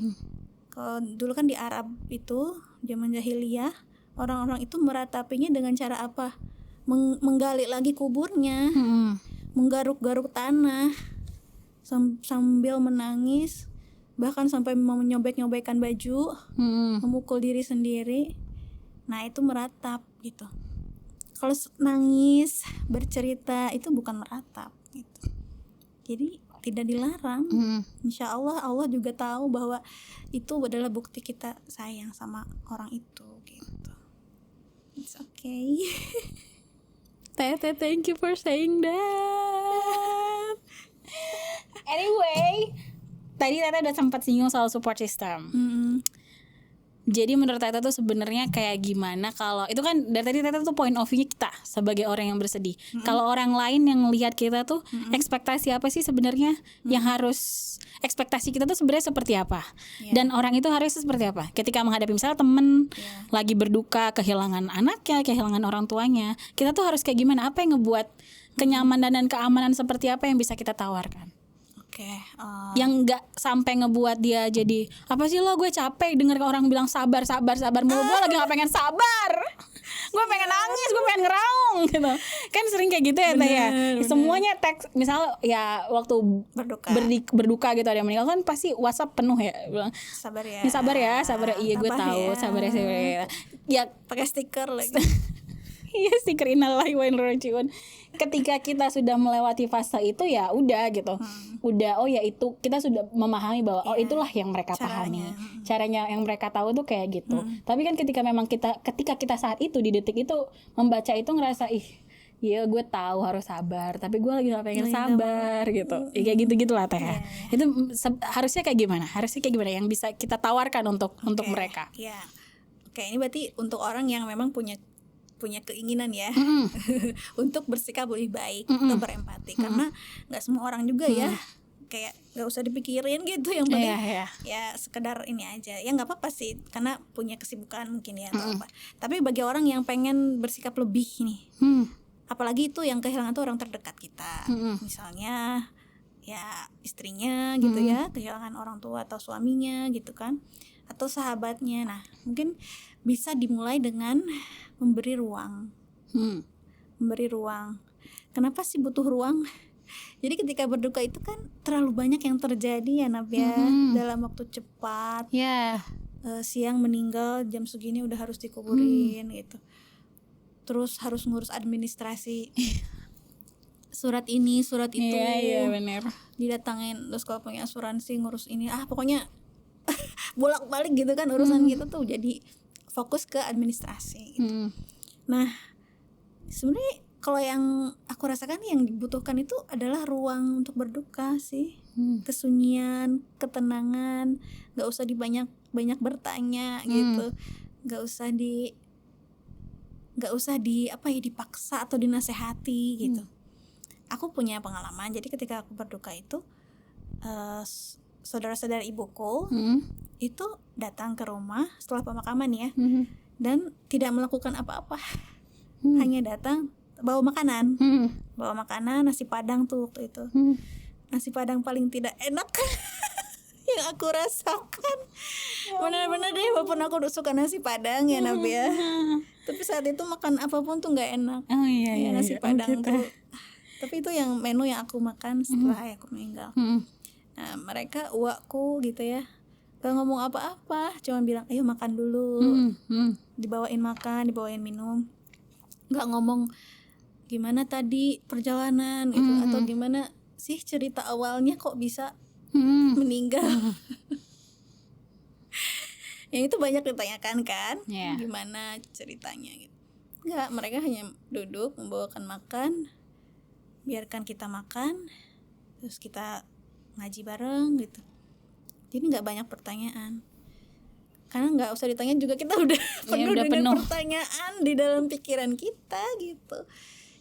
A: Kalau dulu kan di Arab itu zaman jahiliyah, orang-orang itu meratapinya dengan cara apa? Menggali lagi kuburnya, menggaruk-garuk tanah sambil menangis, bahkan sampai menyobek-nyobekkan baju, memukul diri sendiri. Nah, itu meratap gitu. Kalau nangis, bercerita itu bukan meratap gitu. Jadi tidak dilarang. Insya Allah juga tahu bahwa itu adalah bukti kita sayang sama orang itu gitu. It's okay.
B: Tete, thank you for saying that. Anyway, tadi Tete udah sempat singgung soal support system. Jadi menurut Tete tuh sebenarnya kayak gimana kalau itu kan dari tadi Tete tuh point of view kita sebagai orang yang bersedih. Kalau orang lain yang lihat kita tuh ekspektasi apa sih sebenarnya yang harus ekspektasi kita tuh sebenarnya seperti apa? Dan orang itu harus seperti apa? Ketika menghadapi misalnya temen lagi berduka kehilangan anaknya, kehilangan orang tuanya, kita tuh harus kayak gimana? Apa yang ngebuat kenyamanan dan keamanan seperti apa yang bisa kita tawarkan? Yang nggak sampai ngebuat dia jadi apa sih lo, gue capek denger orang bilang sabar mulu, gue lagi nggak pengen sabar, gue pengen nangis, gue pengen ngeraung gitu kan, sering kayak gitu ya Teh ya. Semuanya teks misal ya waktu berduka gitu ada yang meninggal kan pasti WhatsApp penuh ya bilang
A: sabar ya,
B: iya gue tahu, sabar ya
A: pakai stiker lagi.
B: Iya, stiker innalillahi wa inna ilaihi raji'un. Ketika kita sudah melewati fase itu ya udah gitu. Udah oh ya itu kita sudah memahami bahwa oh itulah yang mereka pahami. Caranya yang mereka tahu tuh kayak gitu. Tapi kan ketika kita saat itu di detik itu membaca itu ngerasa iya gue tahu harus sabar, tapi gue lagi gak pengen sabar gitu. Kayak gitu-gitu lah Teh. Itu harusnya kayak gimana? Yang bisa kita tawarkan untuk mereka?
A: Iya. Oke, ini berarti untuk orang yang memang punya keinginan ya untuk bersikap lebih baik atau berempati, karena nggak semua orang juga ya kayak nggak usah dipikirin gitu, yang penting ya sekedar ini aja ya, nggak apa-apa sih karena punya kesibukan mungkin ya atau apa. Tapi bagi orang yang pengen bersikap lebih nih, apalagi itu yang kehilangan tuh orang terdekat kita, misalnya ya istrinya gitu ya, kehilangan orang tua atau suaminya gitu kan, atau sahabatnya. Nah mungkin bisa dimulai dengan memberi ruang. Memberi ruang. Kenapa sih butuh ruang? Jadi ketika berduka itu kan terlalu banyak yang terjadi ya Nab ya, dalam waktu cepat. Siang meninggal, jam segini udah harus dikuburin gitu. Terus harus ngurus administrasi. Surat ini, surat itu.
B: Iya benar.
A: Didatangin, terus kalau punya asuransi ngurus ini. Pokoknya bolak-balik gitu kan urusan kita tuh, jadi fokus ke administrasi gitu. Nah sebenarnya kalau yang aku rasakan yang dibutuhkan itu adalah ruang untuk berduka sih, kesunyian, ketenangan, nggak usah banyak bertanya gitu, nggak usah apa ya dipaksa atau dinasehati gitu. Aku punya pengalaman, jadi ketika aku berduka itu saudara-saudara ibuku itu datang ke rumah setelah pemakaman ya, dan tidak melakukan apa-apa, hanya datang bawa makanan, nasi padang tuh waktu itu, nasi padang paling tidak enak yang aku rasakan. Benar-benar deh, walaupun aku suka nasi padang ya Nabi ya, tapi saat itu makan apapun tuh nggak enak. Nasi padang tuh. Tapi itu yang menu yang aku makan setelah ayahku meninggal. Nah mereka uakku gitu ya, gak ngomong apa-apa, cuma bilang ayo makan dulu, dibawain makan, dibawain minum, gak ngomong gimana tadi perjalanan gitu, atau gimana sih cerita awalnya kok bisa meninggal. Yang itu banyak ditanyakan kan, gimana ceritanya gitu. Enggak, mereka hanya duduk membawakan makan, biarkan kita makan, terus kita ngaji bareng gitu. Jadi nggak banyak pertanyaan, karena nggak usah ditanya juga kita udah penuh pertanyaan di dalam pikiran kita gitu.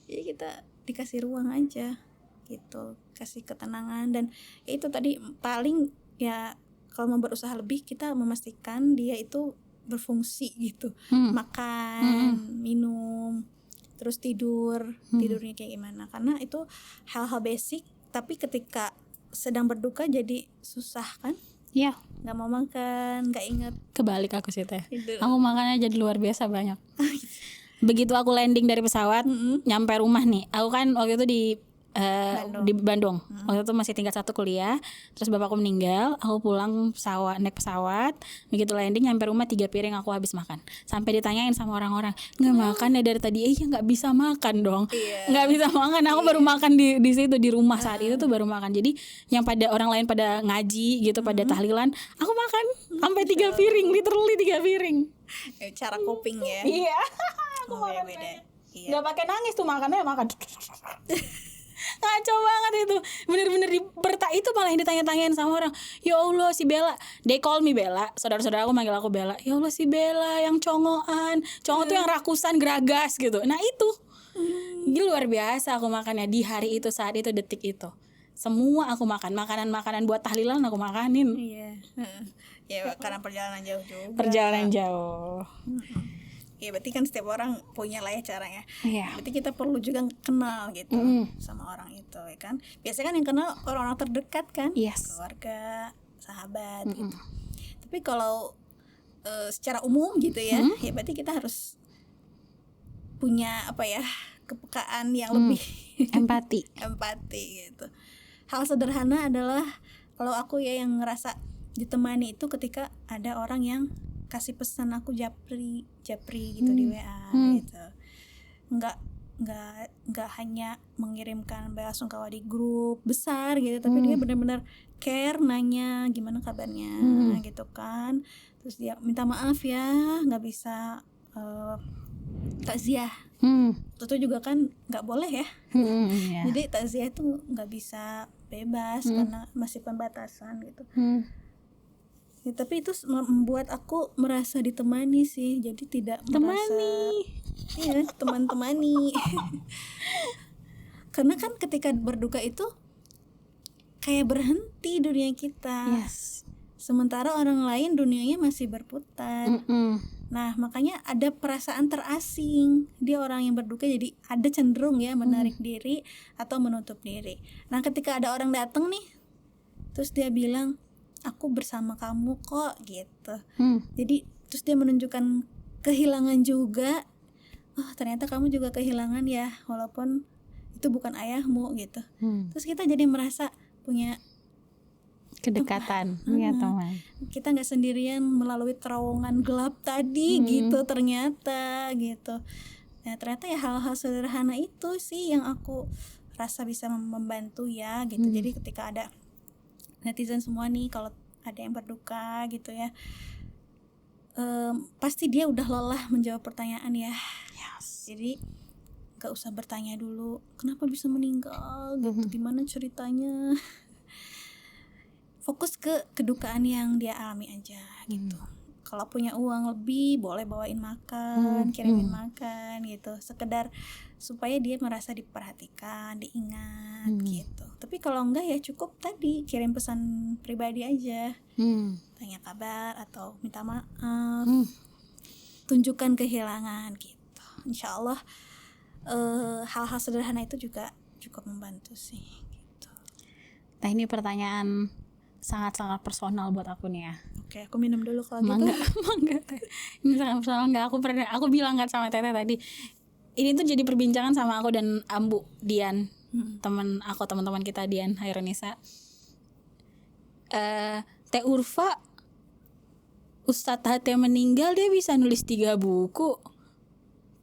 A: Jadi kita dikasih ruang aja gitu, kasih ketenangan. Dan ya itu tadi paling ya, kalau mau berusaha lebih kita memastikan dia itu berfungsi gitu, makan, minum, terus tidurnya kayak gimana, karena itu hal-hal basic, tapi ketika sedang berduka jadi susah kan,
B: Iya,
A: nggak mau makan, nggak ingat
B: kebalik aku sih teh.
A: Itu.
B: Aku makannya jadi luar biasa banyak. Begitu aku landing dari pesawat, nyampe rumah nih. Aku kan waktu itu di Bandung. Waktu itu masih tingkat 1 kuliah. Terus bapakku meninggal, aku pulang naik pesawat. Begitu landing nyampe rumah 3 piring aku habis makan. Sampai ditanyain sama orang-orang, "Nggak makan ya dari tadi?" Ya nggak bisa makan dong. Nggak bisa makan. Aku baru makan di situ di rumah saat itu tuh baru makan. Jadi yang pada orang lain pada ngaji gitu, pada tahlilan, aku makan sampai 3 piring, literally 3 piring.
A: Cara coping ya.
B: Iya. Aku makan
A: beda. Iya.
B: Nggak pakai nangis tuh makannya, makan. Ngaco banget itu, bener-bener itu malah yang ditanya-tanyain sama orang. Ya Allah si Bella, they call me Bella, saudara-saudara aku manggil aku Bella. Ya Allah si Bella yang congoan, tuh yang rakusan geragas gitu. Nah itu luar biasa aku makannya di hari itu, saat itu, detik itu. Semua aku makan, makanan buat tahlilan aku makanin.
A: Iya. Ya karena perjalanan jauh juga.
B: Perjalanan jauh.
A: Ya berarti kan setiap orang punya lah ya caranya.
B: Iya.
A: Berarti kita perlu juga kenal gitu sama orang itu ya kan. Biasanya kan yang kenal orang-orang terdekat kan,
B: Yes.
A: keluarga, sahabat gitu. Tapi kalau secara umum gitu ya, ya berarti kita harus punya apa ya, kepekaan yang lebih
B: Empati.
A: empati gitu. Hal sederhana adalah kalau aku ya yang ngerasa ditemani itu ketika ada orang yang kasih pesan aku japri gitu di WA gitu. Nggak hanya mengirimkan bela sungkawa di grup besar gitu, tapi dia benar-benar care, nanya gimana kabarnya gitu kan. Terus dia minta maaf ya nggak bisa takziah. Itu juga kan nggak boleh ya.
B: Yeah.
A: Jadi takziah itu nggak bisa bebas karena masih pembatasan gitu. Ya, tapi itu membuat aku merasa ditemani sih, jadi tidak merasa teman-temani. Karena kan ketika berduka itu kayak berhenti dunia kita.
B: Yes.
A: Sementara orang lain dunianya masih berputar. Nah makanya ada perasaan terasing. Dia orang yang berduka jadi ada cenderung ya menarik diri atau menutup diri. Nah ketika ada orang datang nih, terus dia bilang, "Aku bersama kamu kok," gitu. Jadi terus dia menunjukkan kehilangan juga. Oh ternyata kamu juga kehilangan ya, walaupun itu bukan ayahmu gitu. Terus kita jadi merasa punya
B: kedekatan, ya teman.
A: Kita nggak sendirian melalui terowongan gelap tadi gitu ternyata gitu. Nah ternyata ya hal-hal sederhana itu sih yang aku rasa bisa membantu ya gitu. Jadi ketika ada netizen semua nih, kalau ada yang berduka gitu ya, pasti dia udah lelah menjawab pertanyaan ya.
B: Yes.
A: Jadi gak usah bertanya dulu kenapa bisa meninggal gitu, gimana ceritanya. Fokus ke kedukaan yang dia alami aja gitu. Kalau punya uang lebih boleh bawain makan, kirimin makan gitu, sekedar supaya dia merasa diperhatikan, diingat gitu. Tapi kalau enggak ya cukup tadi kirim pesan pribadi aja, tanya kabar atau minta maaf, tunjukkan kehilangan gitu. Insya Allah hal-hal sederhana itu juga cukup membantu sih gitu.
B: Nah ini pertanyaan sangat-sangat personal buat aku nih ya.
A: Oke, aku minum dulu kalau
B: Mangga,
A: gitu.
B: mangga. Ini sangat personal nggak? Aku bilang kan sama Teteh tadi. Ini tuh jadi perbincangan sama aku dan Ambu Dian, teman-teman kita Dian Hairunisa. Teh Urfa, Ustadz Hate meninggal dia bisa nulis 3 buku.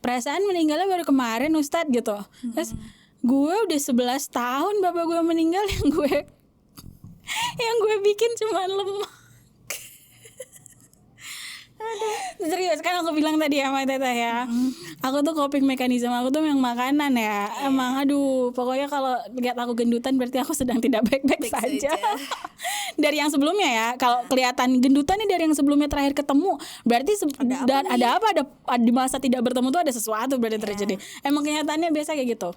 B: Perasaan meninggalnya baru kemarin Ustadz gitu. Terus gue udah 11 tahun bapak gue meninggal, yang gue bikin cuma lemak. Serius kan aku bilang tadi sama Teteh ya, aku tuh coping mekanisme aku tuh yang makanan ya. Emang aduh, pokoknya kalau lihat aku gendutan berarti aku sedang tidak baik-baik saja. Dari yang sebelumnya ya, kalau kelihatan gendutan nih dari yang sebelumnya terakhir ketemu, berarti ada apa di masa tidak bertemu tuh ada sesuatu berarti terjadi. Emang kenyataannya biasa kayak gitu.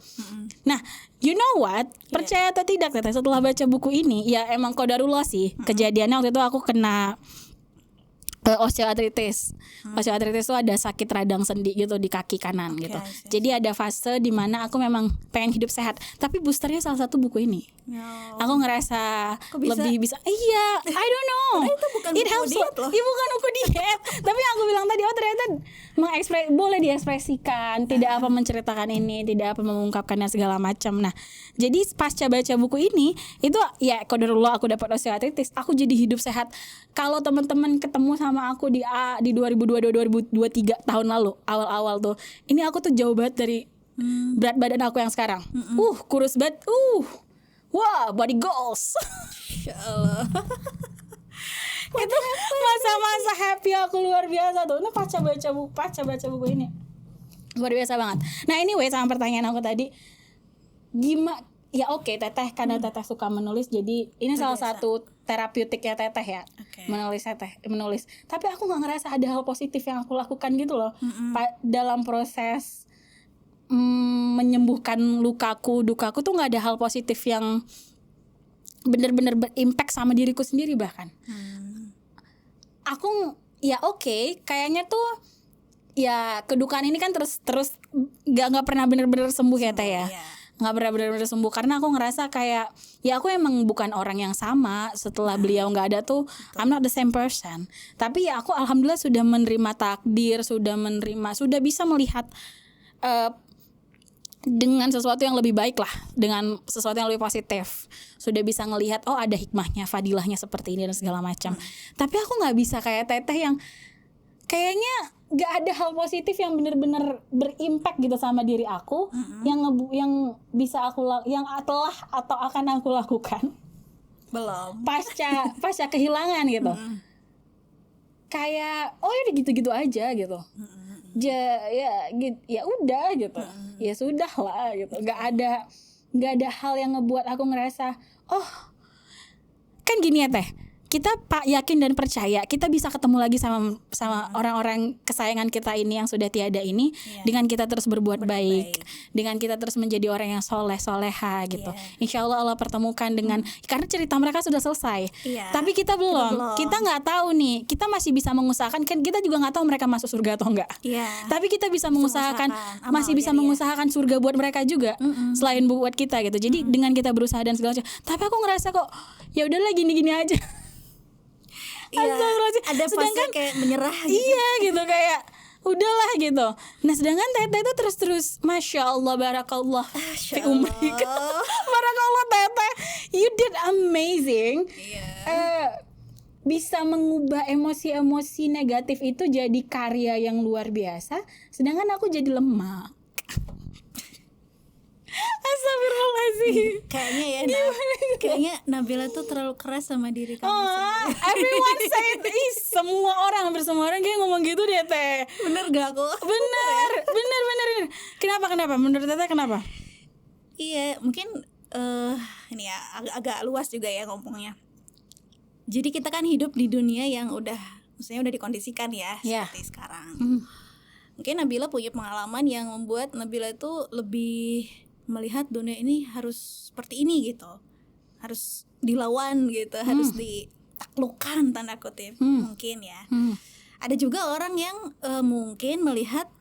B: Nah, you know what? Percaya atau tidak Teteh, setelah baca buku ini, ya emang qadarullah sih. Kejadiannya waktu itu aku kena osteoartritis. Osteoartritis itu ada sakit radang sendi gitu di kaki kanan gitu.
A: I see.
B: Jadi ada fase di mana aku memang pengen hidup sehat, tapi boosternya salah satu buku ini.
A: Ya.
B: Aku ngerasa
A: Kok bisa?
B: lebih bisa. Iya, I don't know.
A: Itu bukan
B: It
A: buku
B: helps
A: diet loh.
B: Iya, bukan buku diet. Tapi aku bilang tadi, oh ternyata boleh diekspresikan, tidak apa menceritakan ini, tidak apa mengungkapkannya segala macam. Nah, jadi pasca baca buku ini, itu ya qadarullah aku dapat osteoartritis, aku jadi hidup sehat. Kalau teman-teman ketemu sama aku di 2022-2023 tahun lalu, awal-awal tuh, ini aku tuh jauh banget dari berat badan aku yang sekarang. Kurus banget. Wah, body goals.
A: Insya Allah.
B: Itu masa-masa happy aku luar biasa tuh. Nah, pasca baca buku ini luar biasa banget. Nah, anyway, sama pertanyaan aku tadi, gimana? Ya oke, Teteh karena Teteh suka menulis, jadi ini salah satu terapeutiknya Teteh ya.
A: Oke.
B: Menulis. Tapi aku nggak ngerasa ada hal positif yang aku lakukan gitu loh. Dalam proses menyembuhkan dukaku tuh nggak ada hal positif yang benar-benar berimpact sama diriku sendiri bahkan. Aku ya oke, kayaknya tuh ya kedukaan ini kan terus nggak pernah benar-benar sembuh ya Teh ya.
A: Iya.
B: Nggak pernah benar-benar sembuh karena aku ngerasa kayak ya aku emang bukan orang yang sama setelah beliau nggak ada tuh. I'm not the same person. Tapi ya aku alhamdulillah sudah menerima takdir, sudah bisa melihat dengan sesuatu yang lebih baik lah, dengan sesuatu yang lebih positif. Sudah bisa ngelihat oh ada hikmahnya, fadilahnya seperti ini dan segala macam. Tapi aku nggak bisa kayak Teteh yang kayaknya nggak ada hal positif yang benar-benar berimpact gitu sama diri aku, yang bisa yang telah atau akan aku lakukan
A: Belum.
B: pasca kehilangan gitu. Kayak oh ya gitu-gitu aja gitu. Ya udah gitu. Ya sudah lah gitu. Nggak ada hal yang ngebuat aku ngerasa oh kan gini ya Teh, kita yakin dan percaya kita bisa ketemu lagi sama orang-orang kesayangan kita ini yang sudah tiada ini, dengan kita terus berbuat baik, dengan kita terus menjadi orang yang soleha gitu. Insya Allah pertemukan dengan karena cerita mereka sudah selesai, tapi kita belum. Kita nggak tahu nih, kita masih bisa mengusahakan, kan kita juga nggak tahu mereka masuk surga atau enggak. Tapi kita bisa mengusahakan, masih bisa mengusahakan surga buat mereka juga, selain buat kita gitu. Jadi dengan kita berusaha dan segala macam, tapi aku ngerasa kok ya udahlah gini-gini aja.
A: Iya, ada fase kayak menyerah gitu.
B: Iya gitu, kayak udahlah gitu. Nah sedangkan Teteh itu terus Masya Allah, barakallah fi umrika. Barakallah Teteh, you did amazing. Bisa mengubah emosi-emosi negatif itu jadi karya yang luar biasa, sedangkan aku jadi lemah. Astagfirullahaladzim.
A: Kayaknya Nabila tuh terlalu keras sama diri kamu sendiri.
B: Everyone say it. Hampir semua orang kayak ngomong gitu deh Teh.
A: Bener gak aku?
B: Bener. Kenapa? Menurut Teteh kenapa?
A: Iya, mungkin ini ya agak luas juga ya ngomongnya. Jadi kita kan hidup di dunia yang maksudnya udah dikondisikan ya, seperti sekarang. Mungkin Nabila punya pengalaman yang membuat Nabila itu lebih melihat dunia ini harus seperti ini gitu, harus dilawan gitu, harus ditaklukkan tanda kutip, mungkin ya. Ada juga orang yang mungkin melihat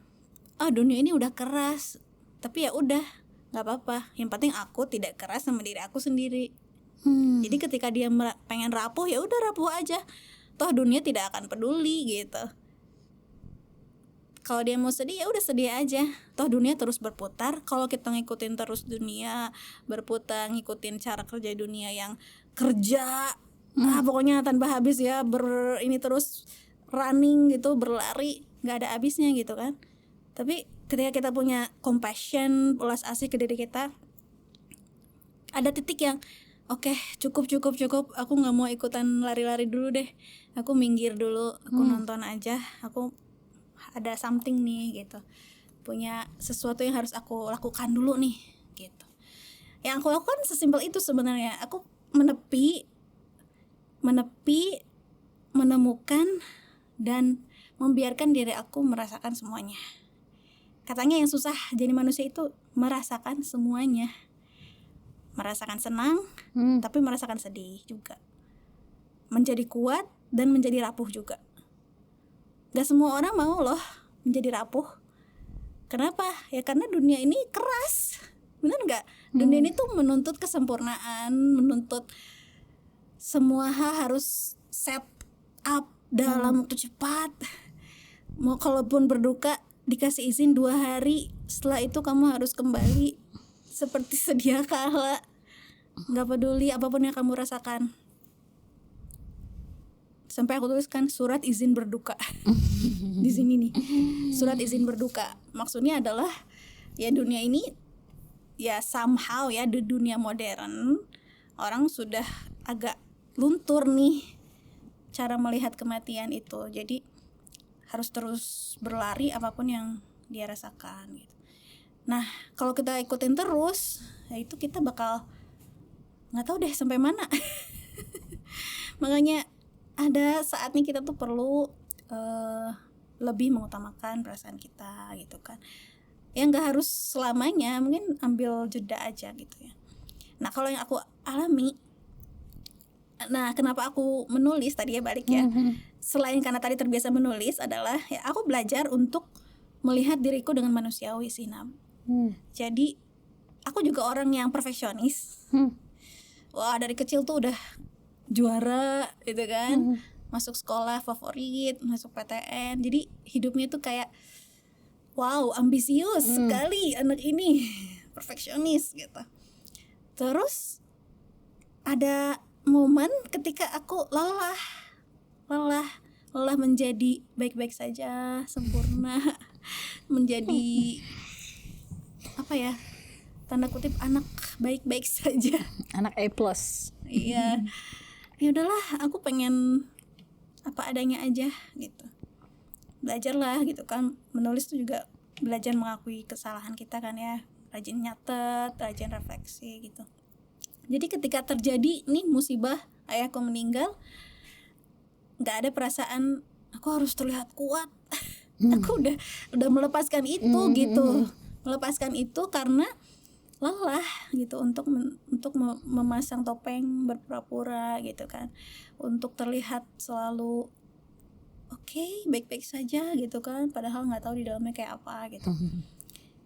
A: dunia ini udah keras, tapi ya udah nggak apa-apa, yang penting aku tidak keras sama diri aku sendiri. Jadi ketika dia pengen rapuh ya udah rapuh aja, toh dunia tidak akan peduli gitu. Kalau dia mau sedih ya udah sedih aja, toh dunia terus berputar. Kalau kita ngikutin terus dunia berputar, ngikutin cara kerja dunia yang kerja pokoknya tanpa habis ya, ini terus running gitu, berlari nggak ada habisnya gitu kan. Tapi ketika kita punya compassion, belas asih ke diri kita, ada titik yang oke, cukup, aku nggak mau ikutan lari-lari dulu deh, aku minggir dulu, aku nonton aja, aku ada something nih gitu, punya sesuatu yang harus aku lakukan dulu nih gitu. Yang aku lakukan sesimpel itu sebenarnya. Aku menepi, menemukan dan membiarkan diri aku merasakan semuanya. Katanya yang susah jadi manusia itu merasakan semuanya, merasakan senang, tapi merasakan sedih juga, menjadi kuat dan menjadi rapuh juga. Gak semua orang mau loh menjadi rapuh. Kenapa? Ya karena dunia ini keras. Bener gak? Dunia ini tuh menuntut kesempurnaan, menuntut semua hal harus set up dalam waktu cepat. Mau kalaupun berduka dikasih izin 2 hari, setelah itu kamu harus kembali seperti sedia kala. Gak peduli apapun yang kamu rasakan. Sampai aku tuliskan surat izin berduka di sini nih, surat izin berduka. Maksudnya adalah ya dunia ini ya somehow ya di dunia modern orang sudah agak luntur nih cara melihat kematian itu. Jadi harus terus berlari apapun yang dia rasakan gitu. Nah kalau kita ikutin terus, ya itu kita bakal nggak tahu deh sampai mana. Makanya ada saatnya kita tuh perlu lebih mengutamakan perasaan kita gitu kan. Ya nggak harus selamanya, mungkin ambil jeda aja gitu ya. Nah kalau yang aku alami, nah kenapa aku menulis tadi ya balik ya, selain karena tadi terbiasa menulis adalah ya aku belajar untuk melihat diriku dengan manusiawi sih Nam. Jadi aku juga orang yang perfeksionis. Wah dari kecil tuh udah juara gitu kan, masuk sekolah favorit, masuk PTN. Jadi hidupnya tuh kayak wow ambisius sekali anak ini, perfeksionis gitu. Terus ada momen ketika aku lelah menjadi baik-baik saja, sempurna, menjadi apa ya, tanda kutip anak baik-baik saja,
B: anak A+.
A: Iya. Ya udahlah, aku pengen apa adanya aja gitu. Belajarlah gitu kan, menulis tuh juga belajar mengakui kesalahan kita kan ya, rajin nyatet, rajin refleksi gitu. Jadi ketika terjadi nih musibah, ayahku meninggal, nggak ada perasaan aku harus terlihat kuat. Aku udah melepaskan itu gitu, melepaskan itu karena lelah gitu untuk memasang topeng berpura-pura gitu kan, untuk terlihat selalu oke, baik-baik saja gitu kan, padahal nggak tahu di dalamnya kayak apa gitu.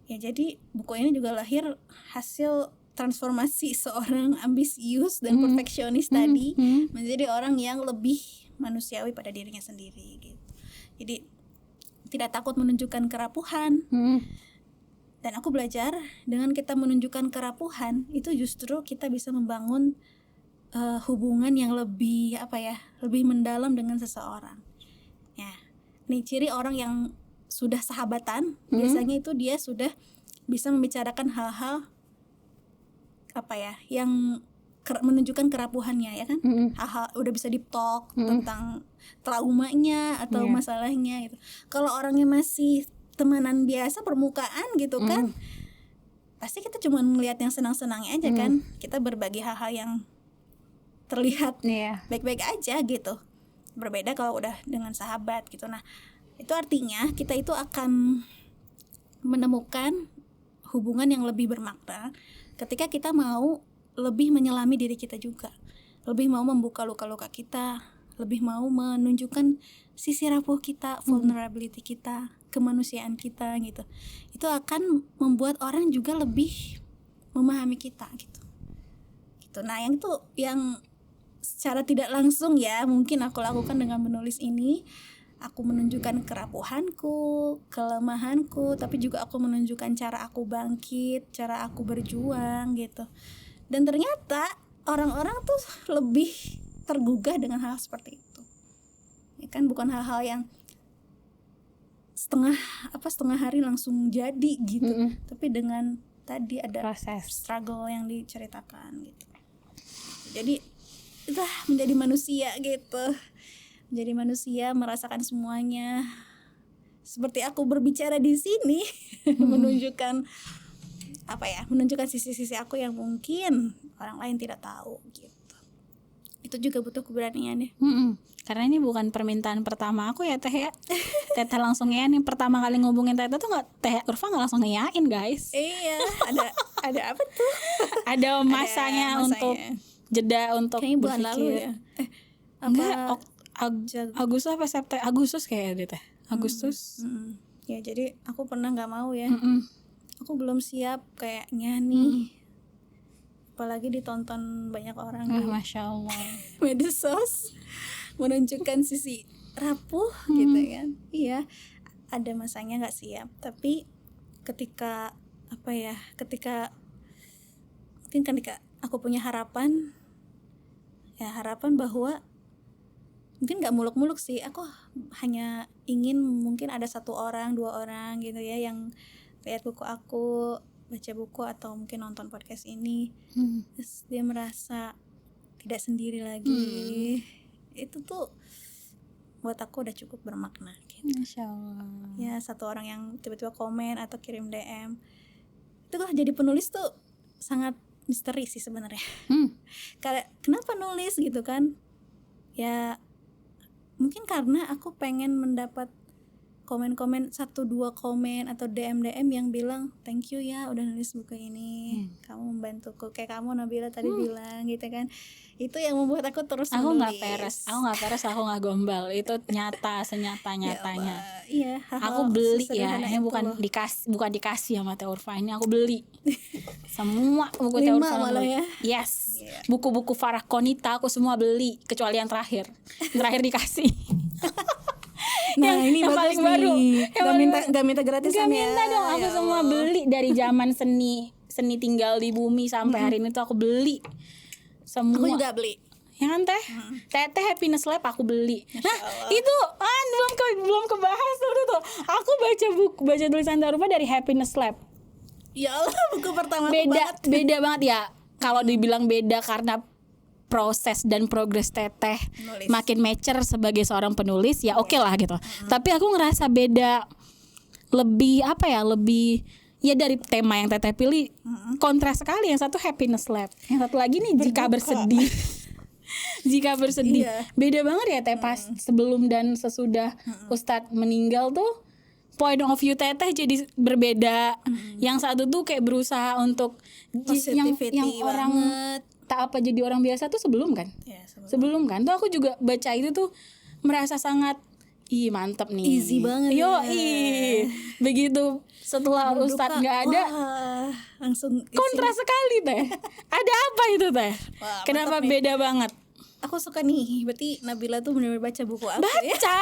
A: Ya jadi buku ini juga lahir hasil transformasi seorang ambisius dan perfeksionis tadi menjadi orang yang lebih manusiawi pada dirinya sendiri gitu. Jadi tidak takut menunjukkan kerapuhan. Dan aku belajar dengan kita menunjukkan kerapuhan itu justru kita bisa membangun hubungan yang lebih lebih mendalam dengan seseorang. Ya, nih ciri orang yang sudah sahabatan biasanya itu dia sudah bisa membicarakan hal-hal yang menunjukkan kerapuhannya ya kan, hal-hal udah bisa deep talk tentang traumanya atau masalahnya gitu. Kalau orangnya masih temanan biasa permukaan gitu kan, pasti kita cuma ngelihat yang senang-senangnya aja kan, kita berbagi hal-hal yang terlihat baik-baik aja gitu. Berbeda kalau udah dengan sahabat gitu. Nah itu artinya kita itu akan menemukan hubungan yang lebih bermakna ketika kita mau lebih menyelami diri kita juga, lebih mau membuka luka-luka kita, lebih mau menunjukkan sisi rapuh kita, vulnerability kita, kemanusiaan kita gitu. Itu akan membuat orang juga lebih memahami kita gitu. Nah yang itu yang secara tidak langsung ya mungkin aku lakukan dengan menulis ini. Aku menunjukkan kerapuhanku, kelemahanku, tapi juga aku menunjukkan cara aku bangkit, cara aku berjuang gitu. Dan ternyata orang-orang tuh lebih tergugah dengan hal seperti itu. Ya kan, bukan hal-hal yang setengah hari langsung jadi gitu, tapi dengan tadi ada
B: proses
A: struggle yang diceritakan gitu. Jadi itu menjadi manusia gitu. Menjadi manusia, merasakan semuanya. Seperti aku berbicara di sini, menunjukkan sisi-sisi aku yang mungkin orang lain tidak tahu gitu. Itu juga butuh keberanian ya.
B: Karena ini bukan permintaan pertama aku ya Teh ya. Teh langsung ya nih pertama kali ngubungin Teh tuh Teh Urfa nggak langsung ngeyain guys.
A: Iya, ada apa tuh?
B: Ada masanya untuk jeda untuk
A: kayaknya bulan lalu ya.
B: Agustus apa September? Agustus kayak deh Teh. Agustus.
A: Ya jadi aku pernah nggak mau ya.
B: Mm-mm.
A: Aku belum siap kayaknya nih. Apalagi ditonton banyak orang di
B: Masya Allah.
A: medsos menunjukkan sisi rapuh gitu kan. Iya, ada masanya nggak siap, tapi ketika ketika aku punya harapan bahwa mungkin nggak muluk-muluk sih, aku hanya ingin mungkin ada 1 orang 2 orang gitu ya yang lihat buku aku, baca buku atau mungkin nonton podcast ini, terus dia merasa tidak sendiri lagi. Itu tuh buat aku udah cukup bermakna gitu.
B: Masya Allah.
A: Ya 1 orang yang tiba-tiba komen atau kirim DM, itu lah jadi penulis tuh sangat misteri sih sebenarnya. Kenapa nulis gitu kan? Ya mungkin karena aku pengen mendapat komen-komen 1-2 komen atau DM yang bilang thank you ya udah nulis buku ini, kamu membantuku, kayak kamu Nabila tadi bilang gitu kan. Itu yang membuat aku terus
B: Aku
A: menulis.
B: nggak peres, aku nggak gombal. Itu nyata, senyata-nyatanya.
A: Iya,
B: Aku beli ya, ini bukan dikasih sama Teh Urfa, ini aku beli. Semua buku Teh
A: 5
B: Urfa
A: malah
B: beli.
A: ya.
B: Yes. Buku-buku Farah Konita aku semua beli, kecuali yang terakhir dikasih.
A: Nah ini
B: yang
A: bagus
B: paling
A: nih.
B: baru.
A: Gak minta gratisan
B: Gak
A: ya.
B: minta dong, aku
A: Ya
B: semua
A: Allah.
B: beli dari zaman seni tinggal di bumi sampai hari ini tuh aku beli semua.
A: Aku juga beli.
B: Ya kan Teh? Teteh Happiness Lab aku beli. Nah itu belum kebahas tuh. Aku baca tulisan Teh Urfa dari Happiness Lab.
A: Ya Allah, buku pertama
B: Beda banget ya. Kalau dibilang beda karena proses dan progres Teteh
A: Nulis.
B: makin mature sebagai seorang penulis, ya oke lah gitu. Tapi aku ngerasa beda, lebih ya dari tema yang Teteh pilih kontras sekali. Yang satu Happiness Lab, yang satu lagi nih Jika Bersedih. Jika Bersedih.
A: Iya.
B: Beda banget ya Teh, pas sebelum dan sesudah Ustadz meninggal tuh point of view Teteh jadi berbeda. Yang satu tuh kayak berusaha untuk
A: Positivity
B: yang orang
A: banget.
B: tak apa jadi orang biasa tuh sebelum kan?
A: Ya,
B: Sebelum kan tuh aku juga baca itu tuh merasa sangat mantap nih.
A: Easy banget.
B: Begitu setelah Ustadz nggak ada,
A: wah, langsung
B: kontras sekali Teh. Ada apa itu Teh?
A: Wah,
B: Kenapa
A: mantap nih.
B: beda banget?
A: Aku suka nih. Berarti Nabila tuh benar-benar baca buku aku ya.
B: Baca,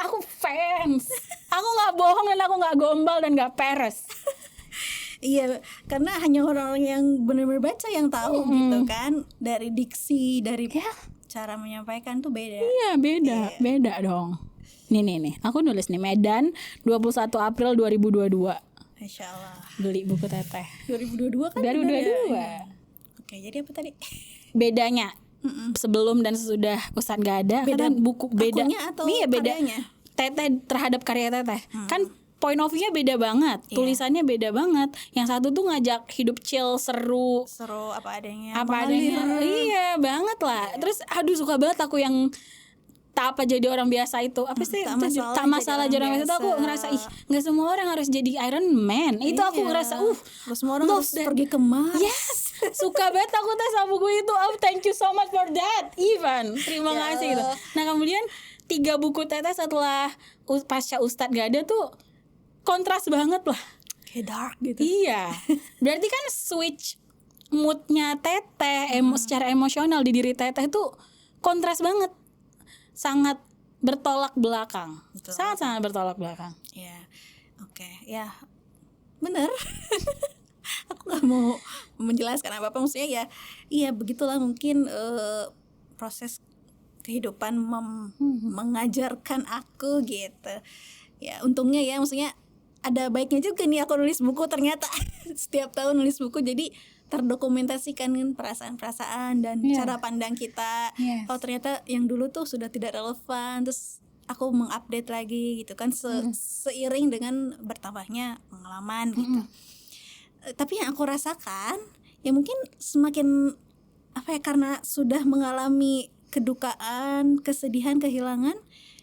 B: aku fans. Aku nggak bohong dan aku nggak gombal dan nggak peres.
A: Iya, karena hanya orang-orang yang benar-benar baca yang tahu gitu kan. Dari diksi, dari cara menyampaikan tuh beda.
B: Iya beda dong. Nih, aku nulis nih Medan 21 April 2022.
A: Masya Allah.
B: Beli buku Teteh
A: 2022 kan?
B: 2022.
A: Oke, jadi apa tadi?
B: Bedanya sebelum dan sesudah Ustadz gak ada,
A: Beda
B: kan buku beda.
A: akunya atau
B: Iya beda.
A: karyanya?
B: Teteh terhadap karya Teteh kan point of view-nya beda banget, tulisannya beda banget. Yang satu tuh ngajak hidup chill, seru
A: apa adanya.
B: apa adanya. Iya banget lah. Terus aduh suka banget aku yang tak apa jadi orang biasa itu. Apa sih? Tak masalah jadi orang biasa itu aku ngerasa nggak semua orang harus jadi Iron Man. Itu aku ngerasa
A: semua orang harus pergi ke Mars.
B: Yes. Suka banget aku tes sama buku itu. Thank you so much for that, Ivan. Terima kasih gitu. Nah kemudian 3 buku Teteh setelah pasca Ustadz gak ada tuh kontras banget lah.
A: Kayak dark gitu.
B: Iya. Berarti kan switch moodnya Teteh secara emosional di diri Teteh tuh kontras banget. Sangat bertolak belakang. Sangat-sangat bertolak belakang.
A: Ya, oke. Ya, bener. Aku gak mau menjelaskan apa-apa. Maksudnya ya, iya begitulah mungkin proses kehidupan mengajarkan aku gitu. Ya, untungnya ya, maksudnya ada baiknya juga nih aku nulis buku ternyata. Setiap tahun nulis buku jadi terdokumentasikan kan perasaan-perasaan dan cara pandang kita. Oh ternyata yang dulu tuh sudah tidak relevan, terus aku mengupdate lagi gitu kan seiring dengan bertambahnya pengalaman gitu. Tapi yang aku rasakan ya mungkin semakin karena sudah mengalami kedukaan, kesedihan, kehilangan,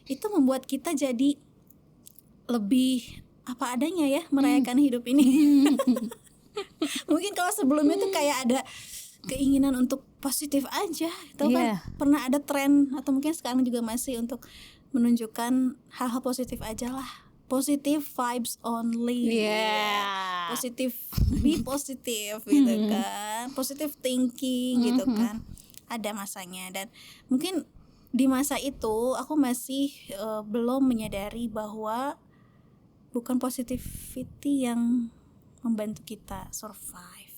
A: itu membuat kita jadi lebih apa adanya ya merayakan hidup ini. Mungkin kalau sebelumnya tuh kayak ada keinginan untuk positif aja, tahu kan pernah ada tren atau mungkin sekarang juga masih untuk menunjukkan hal-hal positif aja lah, positive vibes only.
B: Yeah.
A: Positif, be positif gitu kan, positive thinking gitu kan. Ada masanya, dan mungkin di masa itu aku masih belum menyadari bahwa bukan positivity yang membantu kita survive.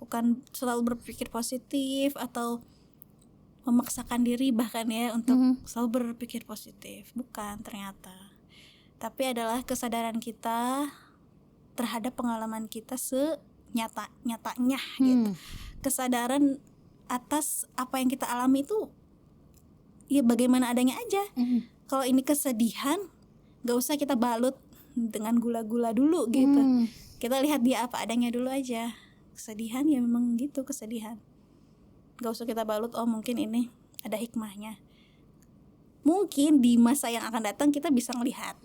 A: Bukan selalu berpikir positif atau memaksakan diri bahkan ya untuk selalu berpikir positif. Bukan ternyata. Tapi adalah kesadaran kita terhadap pengalaman kita senyata-nyatanya gitu. Kesadaran atas apa yang kita alami itu ya bagaimana adanya aja. Kalau ini kesedihan, gak usah kita balut dengan gula-gula dulu gitu. Kita lihat dia apa adanya dulu aja. Kesedihan ya memang gitu, kesedihan. Gak usah kita balut, oh mungkin ini ada hikmahnya. Mungkin di masa yang akan datang kita bisa melihat.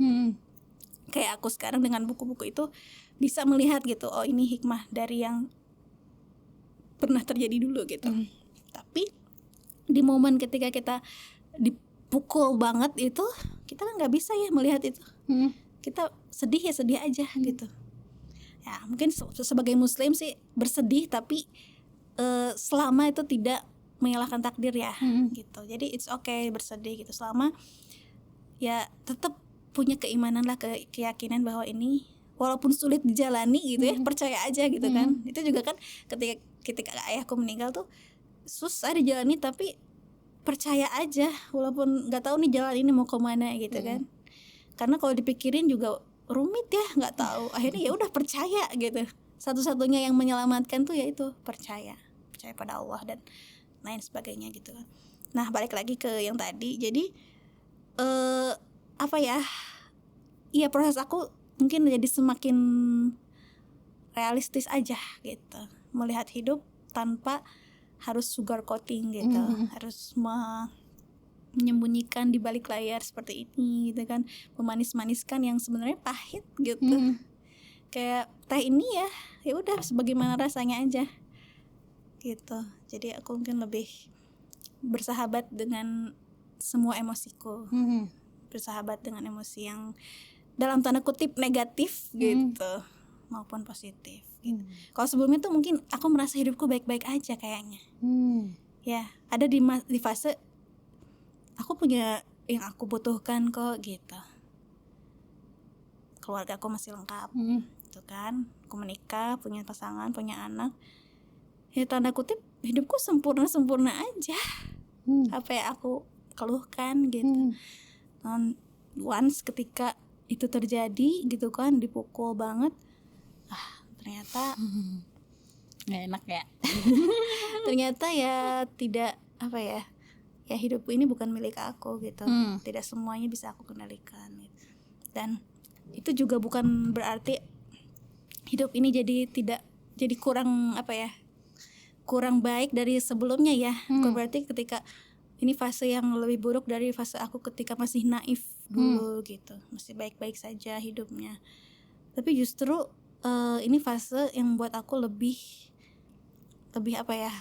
A: Kayak aku sekarang dengan buku-buku itu bisa melihat gitu, oh ini hikmah dari yang pernah terjadi dulu gitu. Tapi di momen ketika kita dipukul banget itu, kita kan gak bisa ya melihat itu. Kita sedih ya sedih aja gitu. Ya mungkin sebagai muslim sih bersedih, tapi selama itu tidak menyalahkan takdir ya gitu. Jadi it's okay bersedih gitu, selama ya tetap punya keimanan lah, keyakinan bahwa ini walaupun sulit dijalani gitu ya, percaya aja gitu kan. Itu juga kan ketika ayahku meninggal tuh susah dijalani, tapi percaya aja walaupun nggak tahu nih jalan ini mau kemana gitu kan. Karena kalau dipikirin juga rumit ya, nggak tahu. Akhirnya ya udah percaya gitu. Satu-satunya yang menyelamatkan tuh yaitu percaya pada Allah dan lain sebagainya gitu kan. Nah balik lagi ke yang tadi, jadi apa ya? Iya, proses aku mungkin jadi semakin realistis aja gitu, melihat hidup tanpa harus sugar coating gitu, harus menyembunyikan di balik layar seperti ini gitu kan, memanis-maniskan yang sebenarnya pahit gitu. Kayak teh ini ya udah sebagaimana rasanya aja gitu. Jadi aku mungkin lebih bersahabat dengan semua emosiku, bersahabat dengan emosi yang dalam tanda kutip negatif gitu maupun positif gitu. Kalau sebelumnya tuh mungkin aku merasa hidupku baik-baik aja kayaknya. Ya ada di fase aku punya yang aku butuhkan kok gitu, keluarga aku masih lengkap gitu kan, aku menikah, punya pasangan, punya anak, ya tanda kutip hidupku sempurna aja. Apa yang aku keluhkan gitu. Once ketika itu terjadi gitu kan, dipukul banget, ternyata
B: nggak enak ya.
A: ternyata ya tidak apa ya, ya hidup ini bukan milik aku gitu. Tidak semuanya bisa aku kendalikan gitu. Dan itu juga bukan berarti hidup ini jadi kurang apa ya, kurang baik dari sebelumnya ya. Berarti ketika ini fase yang lebih buruk dari fase aku ketika masih naif dulu gitu, masih baik-baik saja hidupnya. Tapi justru ini fase yang buat aku lebih apa ya,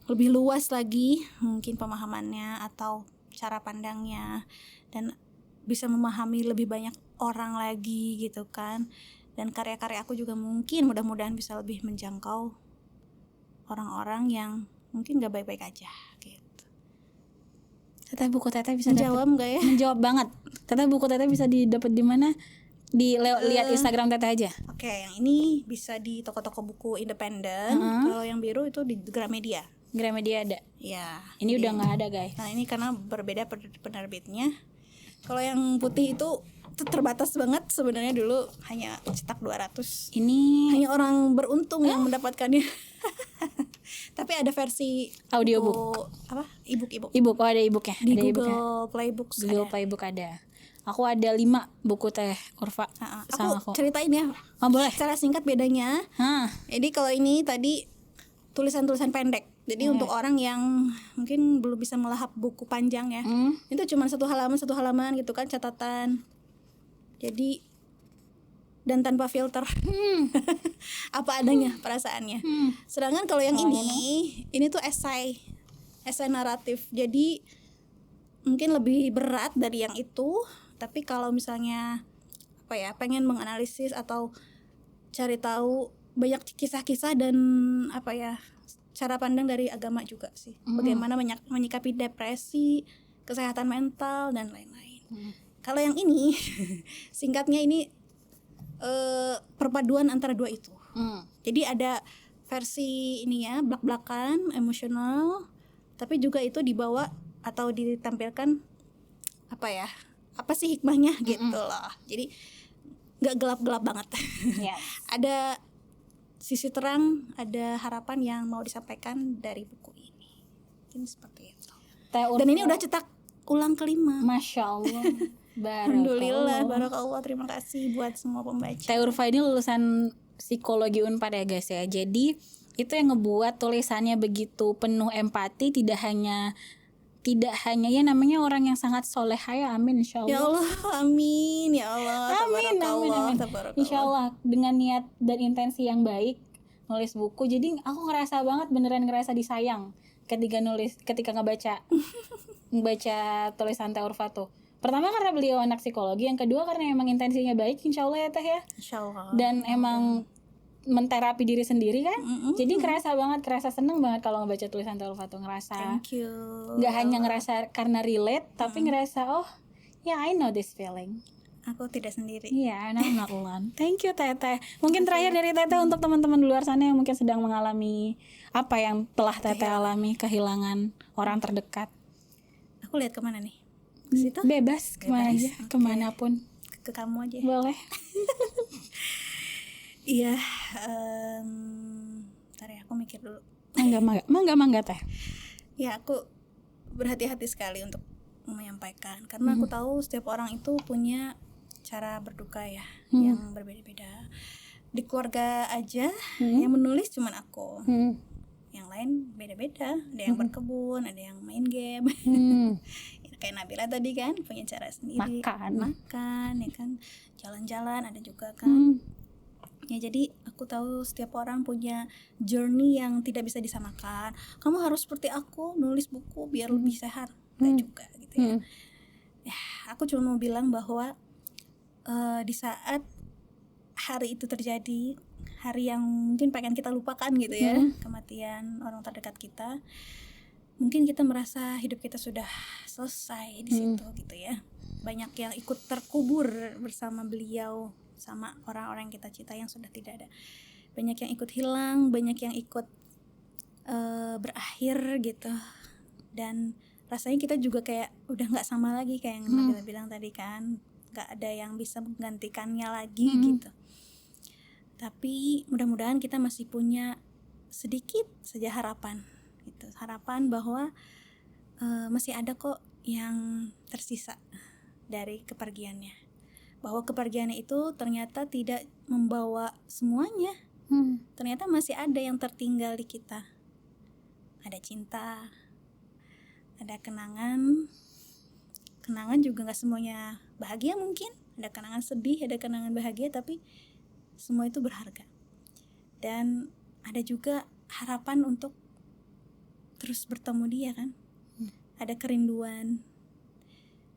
A: lebih luas lagi mungkin pemahamannya atau cara pandangnya, dan bisa memahami lebih banyak orang lagi gitu kan. Dan karya-karya aku juga mungkin mudah-mudahan bisa lebih menjangkau orang-orang yang mungkin gak baik-baik aja gitu.
B: Teteh, buku Teteh bisa
A: menjawab nggak ya?
B: Menjawab banget. Teteh, buku Teteh bisa didapat di mana? Lihat Instagram Teteh aja.
A: Oke, yang ini bisa di toko-toko buku independen. Kalau yang biru itu di Gramedia.
B: Gramedia ada.
A: Ya.
B: Ini udah nggak ada guys.
A: Nah ini karena berbeda penerbitnya. Kalau yang putih itu terbatas banget sebenarnya, dulu hanya cetak 200.
B: Ini
A: hanya orang beruntung yang mendapatkannya. Tapi ada versi
B: audiobook.
A: Apa? Ebook.
B: Oh ada ebooknya.
A: Di
B: ada
A: Google Playbooks.
B: Google Playbook ada. Aku ada 5 buku Teh Urfa sama aku.
A: Ceritain ya.
B: Oh boleh.
A: Secara singkat bedanya. Jadi kalau ini tadi tulisan-tulisan pendek. Jadi untuk orang yang mungkin belum bisa melahap buku panjang ya, itu cuma satu halaman gitu kan, catatan. Jadi dan tanpa filter, apa adanya perasaannya. Sedangkan kalau yang ini tuh esai naratif. Jadi mungkin lebih berat dari yang itu. Tapi kalau misalnya pengen menganalisis atau cari tahu banyak kisah-kisah dan cara pandang dari agama juga sih, bagaimana menyikapi depresi, kesehatan mental dan lain-lain. Kalau yang ini singkatnya ini perpaduan antara dua itu. Jadi ada versi ini ya, blak-blakan, emosional, tapi juga itu dibawa atau ditampilkan apa sih hikmahnya gitu loh. Jadi nggak gelap-gelap banget.
B: Yes.
A: Ada sisi terang, ada harapan yang mau disampaikan dari buku ini. Ini seperti itu. Dan ini udah cetak ulang kelima.
B: Masya Allah.
A: Alhamdulillah, barakallah, terima kasih buat semua pembaca.
B: Teh Urfa ini lulusan psikologi Unpad ya guys ya. Jadi itu yang ngebuat tulisannya begitu penuh empati, tidak hanya ya namanya orang yang sangat soleh ya, amin insyaallah.
A: Ya Allah, amin ya Allah.
B: Amin. Insyaallah dengan niat dan intensi yang baik nulis buku. Jadi aku ngerasa banget beneran ngerasa disayang ketika ngebaca tulisan Teh Urfa tuh. Pertama karena beliau anak psikologi, yang kedua karena emang intensinya baik insyaallah ya Teh ya.
A: Insyaallah.
B: Dan emang menterapi diri sendiri kan. Jadi kerasa seneng banget kalau ngebaca tulisan Teh Urfa tuh, ngerasa
A: Thank you.
B: Gak hanya ngerasa karena relate, tapi ngerasa I know this feeling.
A: Aku tidak sendiri.
B: Iya, I'm not alone. Thank you Teteh. Mungkin terakhir dari Teteh untuk teman-teman di luar sana yang mungkin sedang mengalami apa yang telah Teteh alami, kehilangan orang terdekat.
A: Aku lihat kemana nih? Ke situ?
B: Bebas kemana aja,
A: Okay.
B: Kemanapun.
A: Ke kamu aja.
B: Boleh.
A: Iya, bentar ya, aku mikir dulu.
B: Mangga Teh.
A: Ya, aku berhati-hati sekali untuk menyampaikan karena aku tahu setiap orang itu punya cara berduka ya, yang berbeda-beda. Di keluarga aja yang menulis cuman aku. Yang lain beda-beda, ada yang berkebun, ada yang main game. Kayak Nabila tadi kan punya cara sendiri, makan ya kan, jalan-jalan ada juga kan. Ya, jadi aku tahu setiap orang punya journey yang tidak bisa disamakan. Kamu harus seperti aku nulis buku biar lebih sehat, enggak juga gitu ya. Ya, aku cuma mau bilang bahwa di saat hari itu terjadi, hari yang mungkin pengen kita lupakan gitu ya, kematian orang terdekat kita, mungkin kita merasa hidup kita sudah selesai di situ gitu ya. Banyak yang ikut terkubur bersama beliau, sama orang-orang yang kita cintai yang sudah tidak ada. Banyak yang ikut hilang, banyak yang ikut berakhir gitu. Dan rasanya kita juga kayak udah nggak sama lagi kayak yang Nabila bilang tadi kan, nggak ada yang bisa menggantikannya lagi gitu. Tapi mudah-mudahan kita masih punya sedikit saja harapan gitu, harapan bahwa masih ada kok yang tersisa dari kepergiannya, bahwa kepergiannya itu ternyata tidak membawa semuanya. Ternyata masih ada yang tertinggal di kita, ada cinta, ada kenangan juga nggak semuanya bahagia, mungkin ada kenangan sedih, ada kenangan bahagia, tapi semua itu berharga. Dan ada juga harapan untuk terus bertemu dia kan. Ada kerinduan,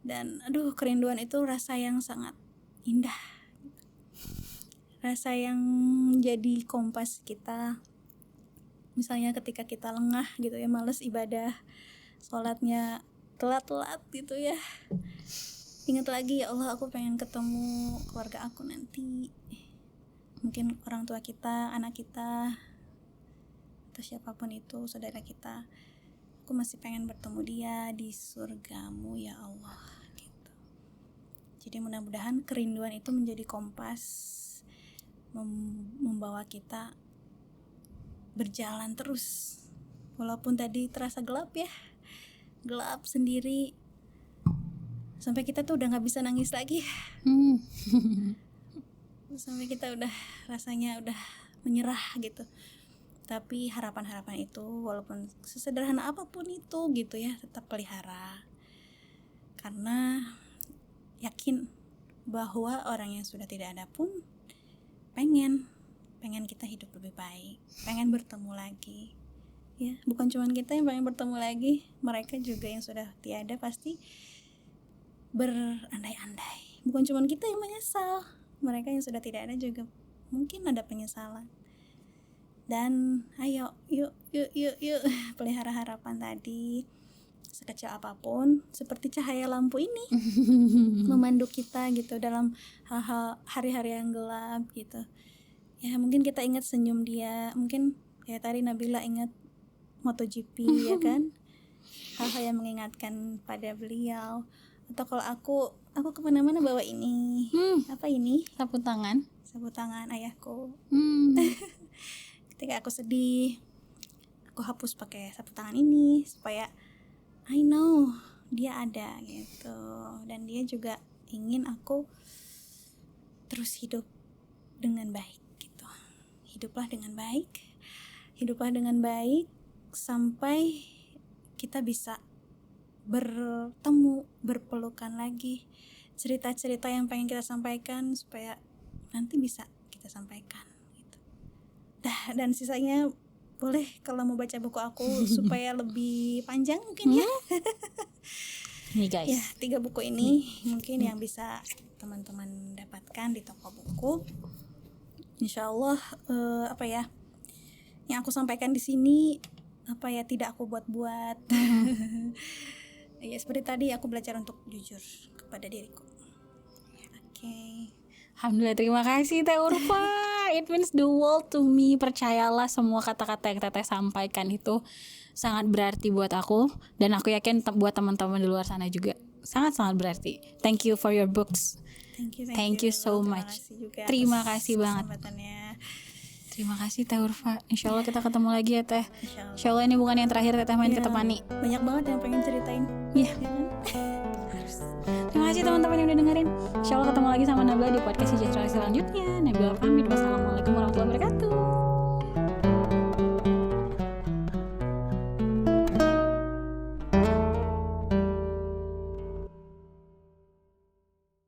A: dan kerinduan itu rasa yang sangat indah, rasa yang jadi kompas kita. Misalnya ketika kita lengah gitu ya, males ibadah, sholatnya telat-telat gitu ya, ingat lagi, ya Allah, aku pengen ketemu keluarga aku nanti, mungkin orang tua kita, anak kita, atau siapapun itu, saudara kita. Aku masih pengen bertemu dia di surgamu ya Allah gitu. Jadi mudah-mudahan kerinduan itu menjadi kompas, membawa kita berjalan terus, walaupun tadi terasa gelap ya, gelap sendiri, sampai kita tuh udah nggak bisa nangis lagi. Sampai kita udah rasanya udah menyerah gitu. Tapi harapan-harapan itu, walaupun sesederhana apapun itu gitu ya, tetap pelihara. Karena yakin bahwa orang yang sudah tidak ada pun pengen kita hidup lebih baik, pengen bertemu lagi. ya bukan cuma kita yang pengen bertemu lagi, mereka juga yang sudah tiada pasti berandai-andai. Bukan cuma kita yang menyesal, mereka yang sudah tidak ada juga mungkin ada penyesalan. Dan ayo yuk pelihara harapan tadi, sekecil apapun, seperti cahaya lampu ini memandu kita gitu dalam hal-hal hari-hari yang gelap gitu. Ya mungkin kita ingat senyum dia, mungkin kayak tadi Nabila ingat MotoGP ya kan, hal-hal yang mengingatkan pada beliau. Atau kalau aku kemana-mana bawa ini, apa ini?
B: Sapu tangan
A: Ayahku. Ketika aku sedih, aku hapus pakai sapu tangan ini supaya I know dia ada gitu, dan dia juga ingin aku terus hidup dengan baik gitu. Hiduplah dengan baik sampai kita bisa bertemu, berpelukan lagi, cerita-cerita yang pengen kita sampaikan supaya nanti bisa kita sampaikan gitu. Dan sisanya boleh kalau mau baca buku aku supaya lebih panjang mungkin ya.
B: Nih guys.
A: Ya, 3 buku ini mungkin yang bisa teman-teman dapatkan di toko buku. Insyaallah yang aku sampaikan di sini tidak aku buat-buat. Ya seperti tadi aku belajar untuk jujur kepada diriku. Oke.
B: Alhamdulillah, terima kasih Teh Urfa. It means the world to me. Percayalah, semua kata-kata yang Teteh sampaikan itu sangat berarti buat aku, dan aku yakin buat teman-teman di luar sana juga sangat-sangat berarti. Thank you for your books. Thank you so much. Terima kasih banget. Terima kasih Teh Urfa. Insyaallah kita ketemu lagi ya Teh. Insyaallah ini bukan yang terakhir Teteh main ke Tepani.
A: Banyak banget yang pengen ceritain.
B: Iya. Terima kasih teman-teman yang udah dengerin. Insyaallah ketemu lagi sama Nabila di podcast Sejahtera selanjutnya. Nabila pamit. Wassalamualaikum warahmatullahi wabarakatuh.